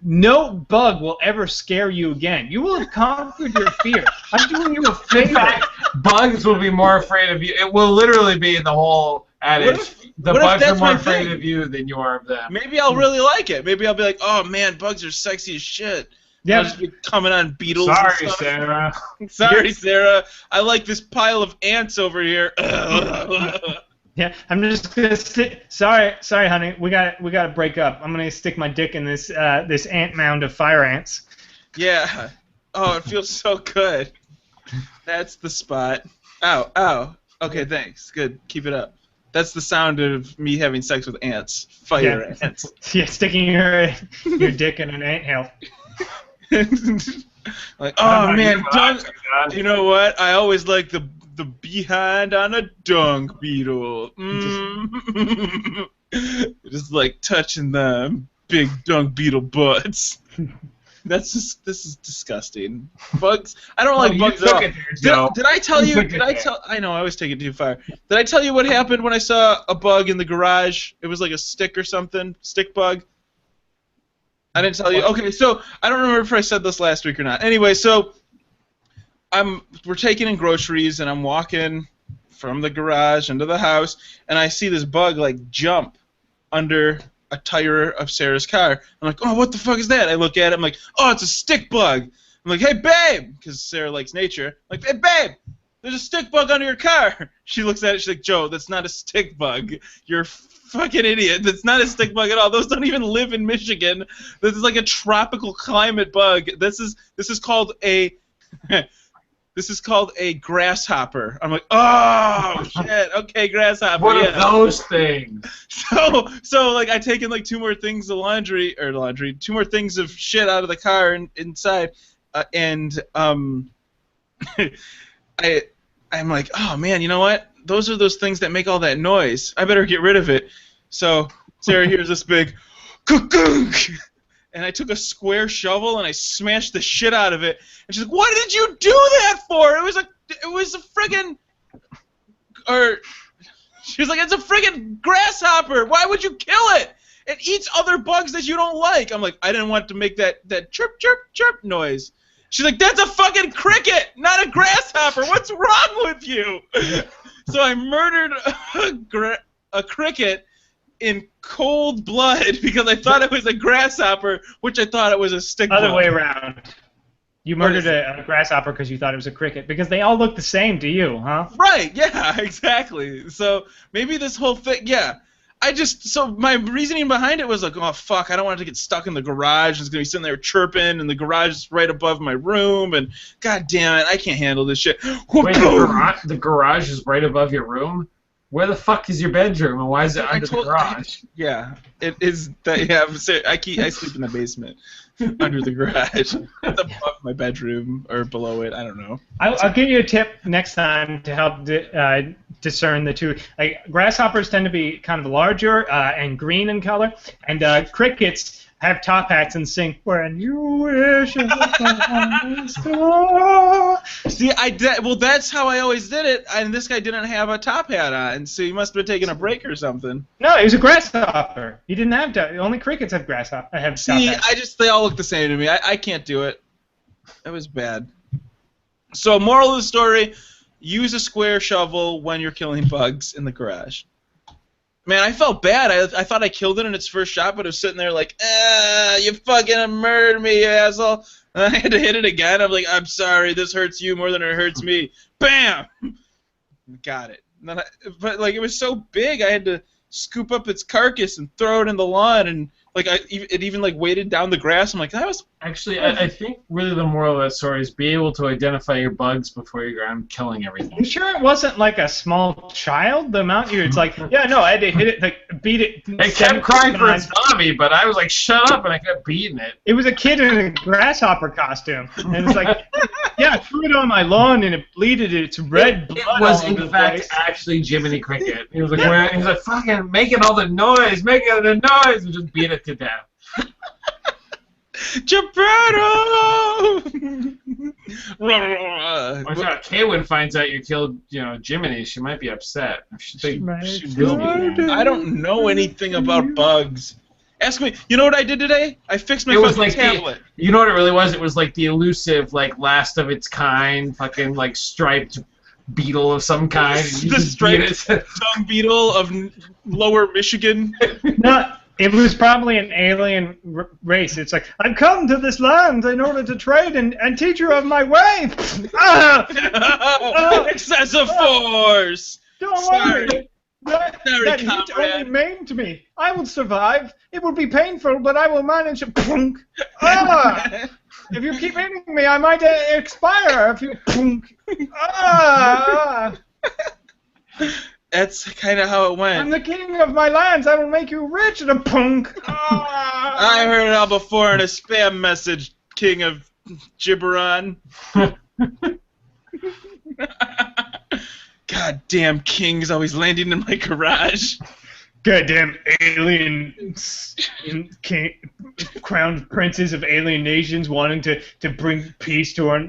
no bug will ever scare you again. You will have conquered your fear. I'm doing you a favor. In fact, bugs will be more afraid of you. It will literally be the whole adage. The bugs are more afraid of you than you are of them. Maybe I'll really like it. Maybe I'll be like, oh man, bugs are sexy as shit. Yeah. I'll just be coming on beetles. Sorry, Sarah. Sorry, Sarah. I like this pile of ants over here. Yeah, I'm just gonna sorry, honey. We gotta break up. I'm gonna stick my dick in this ant mound of fire ants. Yeah. Oh, it feels so good. That's the spot. Ow, ow. Okay, thanks. Good. Keep it up. That's the sound of me having sex with ants. Fire ants. Yeah, sticking your dick in an anthill. Like, oh man, you know what? I always like the behind on a dung beetle. Just like touching them big dung beetle butts. This is disgusting. Bugs. I don't like bugs at all. Did I tell you? I know I always take it too far. Did I tell you what happened when I saw a bug in the garage? It was like a stick or something, stick bug. I didn't tell you. Okay, so I don't remember if I said this last week or not. Anyway, so we're taking in groceries, and I'm walking from the garage into the house, and I see this bug like jump under a tire of Sarah's car. I'm like, oh, what the fuck is that? I look at it. I'm like, oh, it's a stick bug. I'm like, hey, babe, because Sarah likes nature. I'm like, hey, babe, there's a stick bug under your car. She looks at it. She's like, Joe, that's not a stick bug. You're a fucking idiot. That's not a stick bug at all. Those don't even live in Michigan. This is like a tropical climate bug. This is called a this is called a grasshopper. I'm like, oh shit. Okay, grasshopper. What are those things? So like I take in like two more things of two more things of shit out of the car and inside, and I'm like, oh man, you know what? Those are those things that make all that noise. I better get rid of it. So Sarah hears this big cook, and I took a square shovel and I smashed the shit out of it. And she's like, "What did you do that for? It was a friggin'," or she was like, "It's a friggin' grasshopper. Why would you kill it? It eats other bugs that you don't like." I'm like, I didn't want to make that chirp chirp chirp noise. She's like, "That's a fucking cricket, not a grasshopper. What's wrong with you?" So I murdered a cricket in cold blood because I thought it was a grasshopper, which I thought it was a stick bug. Other way around. You murdered a grasshopper because you thought it was a cricket. Because they all look the same to you, huh? Right, yeah, exactly. So maybe this whole thing, yeah. So my reasoning behind it was like, oh, fuck, I don't want it to get stuck in the garage. It's going to be sitting there chirping, and the garage is right above my room, and god damn it, I can't handle this shit. Wait, the garage is right above your room? Where the fuck is your bedroom, and why is it under the garage? Yeah, it is. I sleep in the basement under the garage. It's above my bedroom or below it. I don't know. I'll give you a tip next time to help discern the two. Like grasshoppers tend to be kind of larger and green in color, and crickets have top hats and sing "When You Wish Upon a Star." See, well, that's how I always did it, and this guy didn't have a top hat on, so he must have been taking a break or something. No, he was a grasshopper. He didn't have to. Only crickets have top hats. See, they all look the same to me. I can't do it. That was bad. So, moral of the story: use a square shovel when you're killing bugs in the garage. Man, I felt bad. I thought I killed it in its first shot, but it was sitting there like, you fucking murdered me, you asshole. And I had to hit it again. I'm like, I'm sorry, this hurts you more than it hurts me. Bam! Got it. And then but like it was so big, I had to scoop up its carcass and throw it in the lawn, and like it even like weighted down the grass. I'm like, that was actually. I think really the moral of that story is be able to identify your bugs before you go around killing everything. You sure it wasn't like a small child? The amount it's like, yeah, no, I had to hit it, like beat it. It kept crying for its mommy, but I was like, shut up, and I kept beating it. It was a kid in a grasshopper costume, and it's like, yeah, I threw it on my lawn and it bleeded its red blood. It was in fact actually Jiminy Cricket. He was like, he was like, fucking making all the noise, and just beat it to death. Geppetto! Watch out, Kaywin finds out you killed, Jiminy. She might be upset. She will be. I don't know anything about bugs. Ask me. You know what I did today? I fixed my fucking tablet. You know what it really was? It was like the elusive, like last of its kind, fucking like striped beetle of some kind. The striped dung beetle of lower Michigan. No. It was probably an alien race. It's like, I've come to this land in order to trade and teach you of my way. Excessive force. Don't worry. That heat only maimed me. I will survive. It will be painful, but I will manage. If you keep hitting me, I might expire. If you. That's kind of how it went. I'm the king of my lands. I will make you rich and a punk. I heard it all before in a spam message, King of Gibberon. Goddamn kings always landing in my garage. Goddamn alien crowned princes of alien nations wanting to bring peace to our...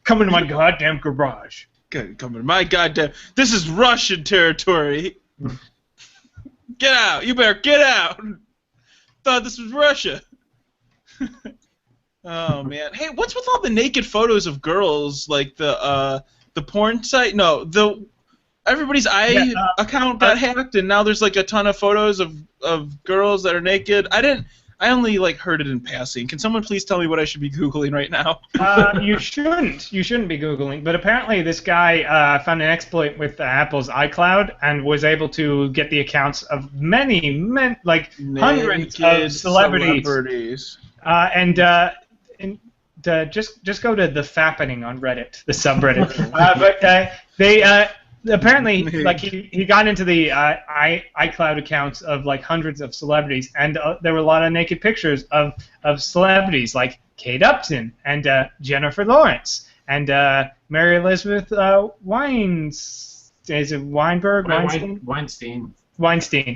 Come into my goddamn garage. Come in my goddamn... This is Russian territory. Get out. You better get out. Thought this was Russia. Oh man. Hey, what's with all the naked photos of girls? Like the porn site? No, everybody's account got hacked, and now there's like a ton of photos of girls that are naked. I only like heard it in passing. Can someone please tell me what I should be Googling right now? You shouldn't. You shouldn't be Googling. But apparently this guy found an exploit with Apple's iCloud and was able to get the accounts of many hundreds of celebrities. Just go to the fappening on Reddit, the subreddit. But they apparently he got into the iCloud accounts of like hundreds of celebrities, and there were a lot of naked pictures of celebrities like Kate Upton and Jennifer Lawrence and Mary Elizabeth Weinstein,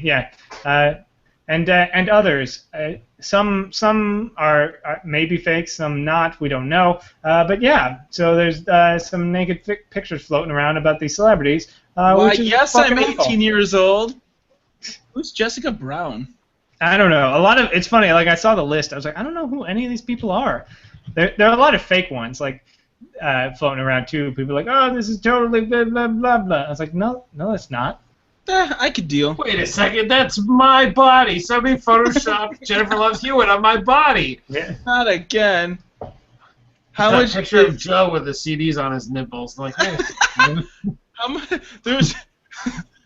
yeah. And others. Some are maybe fake, some not. We don't know. But yeah, so there's some naked pictures floating around about these celebrities. Why, yes, I'm 18 years old. Who's Jessica Brown? I don't know. It's funny. Like I saw the list, I was like, I don't know who any of these people are. There are a lot of fake ones, like floating around too. People are like, oh, this is totally blah blah blah blah. I was like, no, it's not. I could deal. Wait a second, that's my body. Somebody photoshopped Jennifer Loves Hewitt on my body. Yeah. Not again. How much picture of Joe with the CDs on his nipples? Like, hey.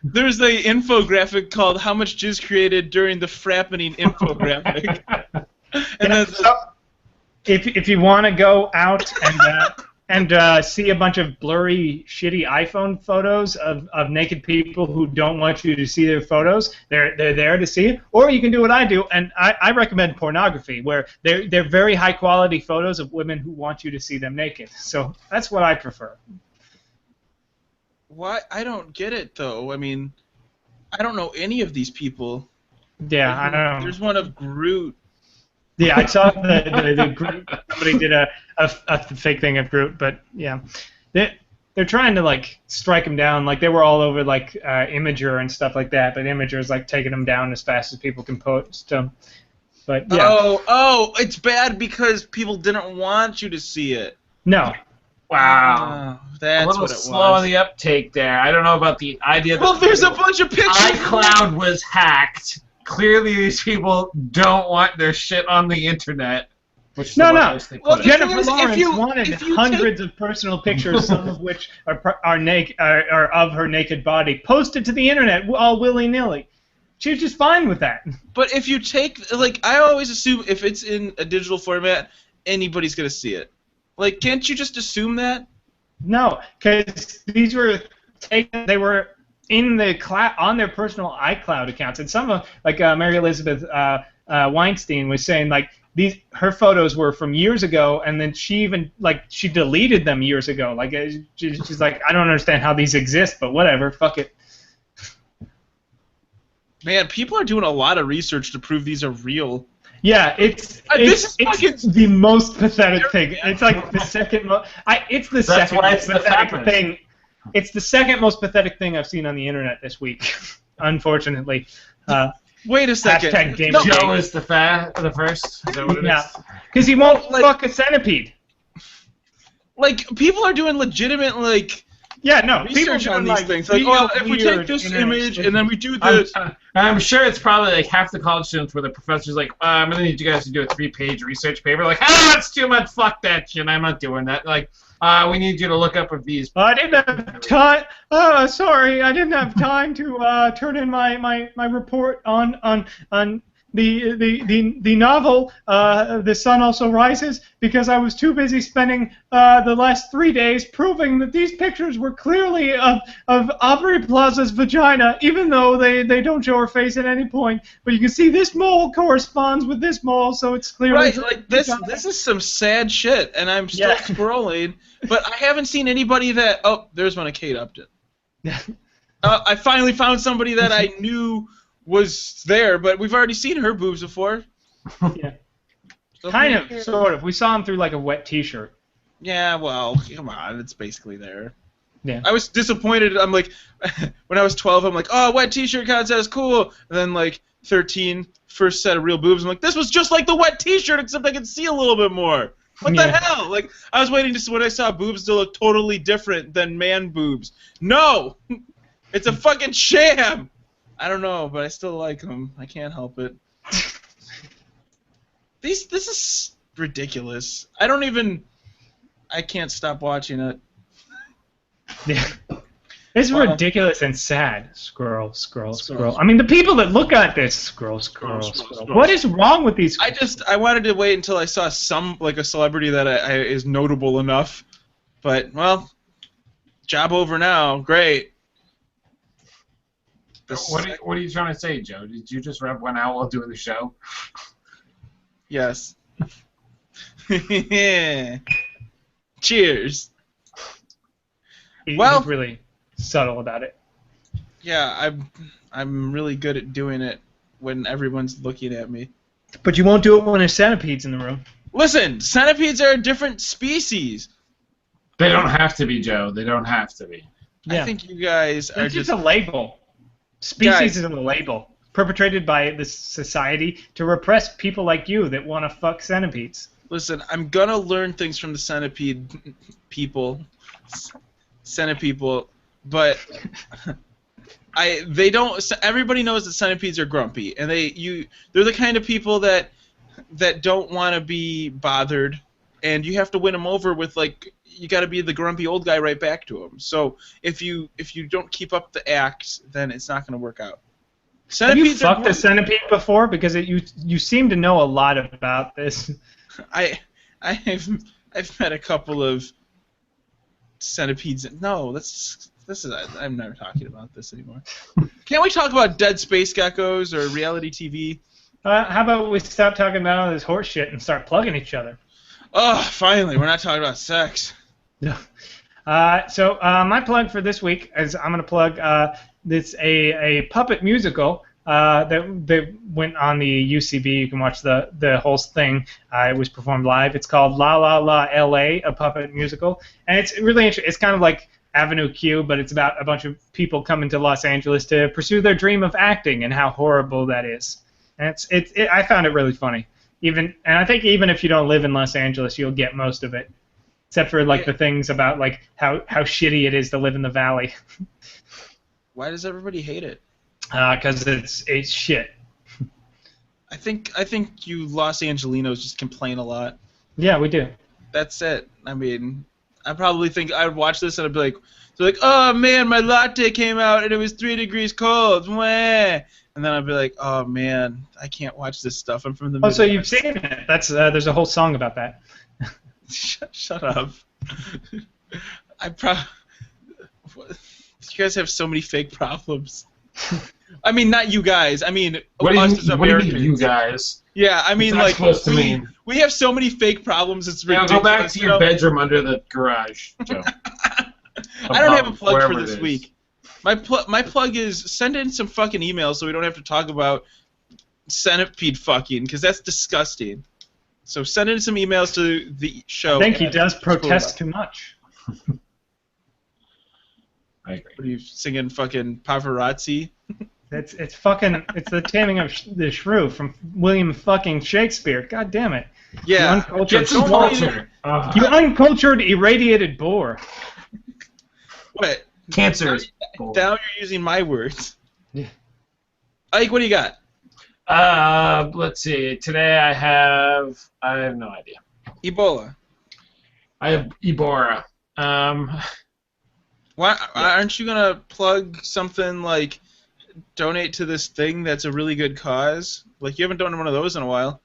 There's a infographic called "How much jizz created during the frappening" infographic. And if you want to go out and see a bunch of blurry, shitty iPhone photos of naked people who don't want you to see their photos, they're there to see it. Or you can do what I do, and I recommend pornography, where they're very high-quality photos of women who want you to see them naked. So that's what I prefer. Why? I don't get it, though. I mean, I don't know any of these people. Yeah, I don't know. There's one of Groot. Yeah, I saw the Groot. Somebody did a fake thing of Groot, but yeah, they're trying to like strike him down. Like they were all over like Imager and stuff like that, but Imager's like taking them down as fast as people can post them. But yeah. Oh, it's bad because people didn't want you to see it. No. Wow. That's a little what it slow was. on the uptake there. I don't know about the idea that... Well, there's a bunch of pictures. iCloud was hacked. Clearly these people don't want their shit on the internet. No. Well, Jennifer Lawrence wanted hundreds of personal pictures, some of which are of her naked body, posted to the internet all willy-nilly. She was just fine with that. But if you take... Like, I always assume if it's in a digital format, anybody's going to see it. Like, can't you just assume that? No, because these were taken. They were in the on their personal iCloud accounts, and some of like Mary Elizabeth Weinstein was saying like her photos were from years ago, and then she deleted them years ago. Like she's like, I don't understand how these exist, but whatever, fuck it. Man, people are doing a lot of research to prove these are real. Yeah, it's the most pathetic thing. It's like the second most. It's the second most pathetic thing. It's the second most pathetic thing I've seen on the internet this week. Unfortunately. Wait a second. Joe is the first. Is that what it is? Because he won't fuck a centipede. Like people are doing legitimate research on these things. Like, well, if we take this image and then we do this. I'm sure it's probably like half the college students where the professor's like, I'm going to need you guys to do a 3-page research paper. Like, that's too much. Fuck that shit. I'm not doing that. Like, we need you to look up if these. I didn't have time. Sorry, I didn't have time to turn in my report on the novel The Sun Also Rises because I was too busy spending the last 3 days proving that these pictures were clearly of Aubrey Plaza's vagina, even though they don't show her face at any point. But you can see this mole corresponds with this mole, so it's clearly right. Like this is some sad shit, and I'm still scrolling, but I haven't seen anybody that. Oh, there's one of Kate Upton. I finally found somebody that I knew was there, but we've already seen her boobs before. Yeah. Kind of, sort of. We saw him through like a wet T-shirt. Yeah, well, come on, it's basically there. Yeah. I was disappointed. I'm like, when I was 12, I'm like, oh, wet T-shirt contest, cool. And then like 13, first set of real boobs. I'm like, this was just like the wet T-shirt, except I could see a little bit more. What the hell? Like, I was waiting to see when I saw boobs to look totally different than man boobs. No, it's a fucking sham. I don't know, but I still like them. I can't help it. This is ridiculous. I can't stop watching it. Yeah. It's ridiculous and sad. Scroll. I mean, the people that look at this, scroll. What is wrong with these? I wanted to wait until I saw a celebrity that is notable enough. But, well, job over now. Great. What are you trying to say, Joe? Did you just rub one out while doing the show? Yes. Cheers. He's really subtle about it. Yeah, I'm really good at doing it when everyone's looking at me. But you won't do it when a centipede's in the room. Listen, centipedes are a different species. They don't have to be, Joe. They don't have to be. Yeah. I think you guys are just a label. Species is a label perpetrated by this society to repress people like you that want to fuck centipedes. Listen, I'm gonna learn things from the centipede people, but they don't. Everybody knows that centipedes are grumpy, and they're the kind of people that don't want to be bothered, and you have to win them over with you got to be the grumpy old guy right back to them. So if you don't keep up the act, then it's not going to work out. Have you fucked a centipede before? Because you seem to know a lot about this. I've met a couple of centipedes. No, I'm never talking about this anymore. Can't we talk about dead space geckos or reality TV? How about we stop talking about all this horse shit and start plugging each other? Oh, finally, we're not talking about sex. No. So my plug for this week is I'm going to plug this a puppet musical that went on the UCB. You can watch the whole thing. It was performed live. It's called La La La L.A., a puppet musical, and it's really interesting. It's kind of like Avenue Q, but it's about a bunch of people coming to Los Angeles to pursue their dream of acting and how horrible that is. And I found it really funny. And I think even if you don't live in Los Angeles, you'll get most of it, except for the things about how shitty it is to live in the valley. Why does everybody hate it? Because it's shit. I think you Los Angelinos just complain a lot. Yeah, we do. That's it. I mean, I probably think I'd watch this and I'd be like, oh man, my latte came out and it was 3 degrees cold. Wah. And then I'd be like, oh man, I can't watch this stuff. I'm from the Midwest. So you've seen it. That's there's a whole song about that. Shut up. You guys have so many fake problems. I mean, not you guys. I mean, what do us as Americans. You mean, you guys? Yeah, I mean, we have so many fake problems. It's ridiculous. Go back to your bedroom under the garage, Joe. I don't have a plug for this week. My plug is send in some fucking emails so we don't have to talk about centipede fucking, because that's disgusting. So send in some emails to the show. I think he does protest too much. I agree. What are you singing, fucking paparazzi? It's the Taming of the Shrew from William fucking Shakespeare. God damn it. Yeah. You uncultured, irradiated bore. What? Cancer. Now you're using my words. Yeah. Ike, what do you got? Let's see. Today I have no idea. Ebola. I have Ebola. Why aren't you gonna plug something like donate to this thing that's a really good cause? Like, you haven't done one of those in a while.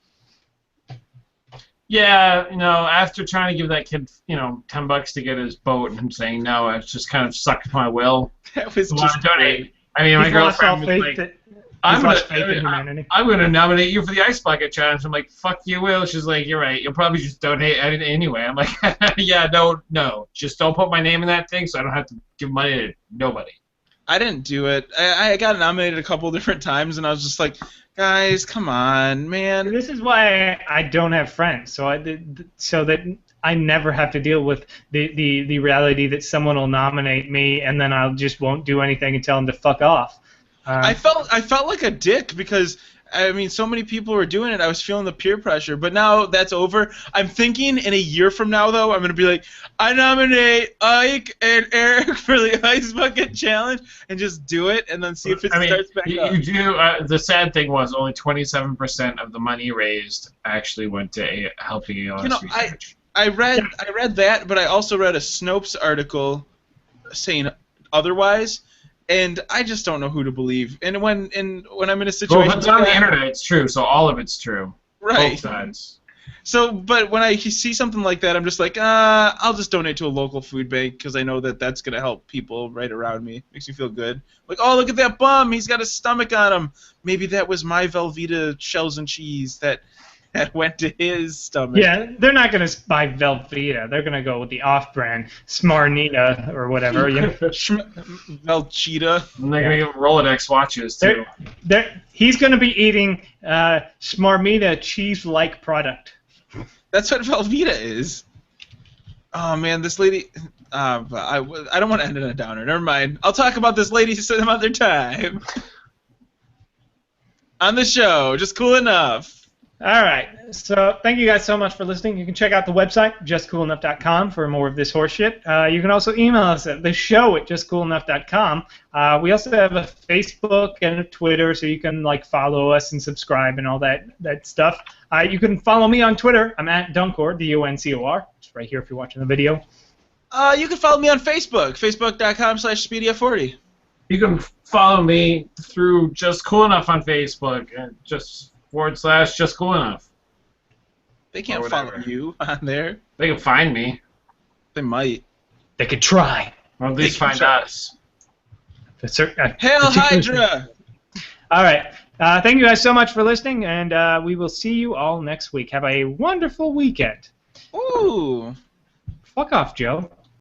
Yeah, after trying to give that kid, $10 to get his boat, and him saying no, it's just kind of sucked my will. That was just donate. I mean, my girlfriend was like, I'm gonna nominate you for the Ice Bucket Challenge. I'm like, fuck you, Will. She's like, you're right. You'll probably just donate anyway. I'm like, yeah, no, just don't put my name in that thing, so I don't have to give money to nobody. I didn't do it. I got nominated a couple different times, and I was just like, guys, come on, man. This is why I don't have friends, so that I never have to deal with the reality that someone will nominate me, and then I just won't do anything and tell them to fuck off. I felt like a dick because I mean, so many people were doing it. I was feeling the peer pressure, but now that's over. I'm thinking in a year from now, though, I'm gonna be like, I nominate Ike and Eric for the Ice Bucket Challenge, and just do it, and then see if it starts back up. You do. The sad thing was only 27% of the money raised actually went to helping ALS research. I read that, but I also read a Snopes article saying otherwise. And I just don't know who to believe. And when I'm in a situation, well, if it's on the internet, it's true. So all of it's true. Right. Both sides. So, but when I see something like that, I'm just like, I'll just donate to a local food bank because I know that that's gonna help people right around me. Makes me feel good. Like, oh, look at that bum. He's got a stomach on him. Maybe that was my Velveeta shells and cheese that went to his stomach. Yeah, they're not going to buy Velveeta. They're going to go with the off-brand Smarnita or whatever. Velveeta. And they're going to give Rolodex watches, too. He's going to be eating Smarmita cheese-like product. That's what Velveeta is. Oh, man, this lady... I don't want to end in a downer. Never mind. I'll talk about this lady some other time. On the show. Just cool enough. All right, so thank you guys so much for listening. You can check out the website, justcoolenough.com, for more of this horseshit. You can also email us at theshow@justcoolenough.com. We also have a Facebook and a Twitter, so you can follow us and subscribe and all that stuff. You can follow me on Twitter. I'm at Duncor, D-U-N-C-O-R. It's right here if you're watching the video. You can follow me on Facebook, facebook.com/Speedia40. You can follow me through Just Cool Enough on Facebook and /just cool enough. They can't follow you on there. They can find me. They might. They could try. Or at least find us. Hail Hydra! All right. Thank you guys so much for listening, and we will see you all next week. Have a wonderful weekend. Ooh. Fuck off, Joe.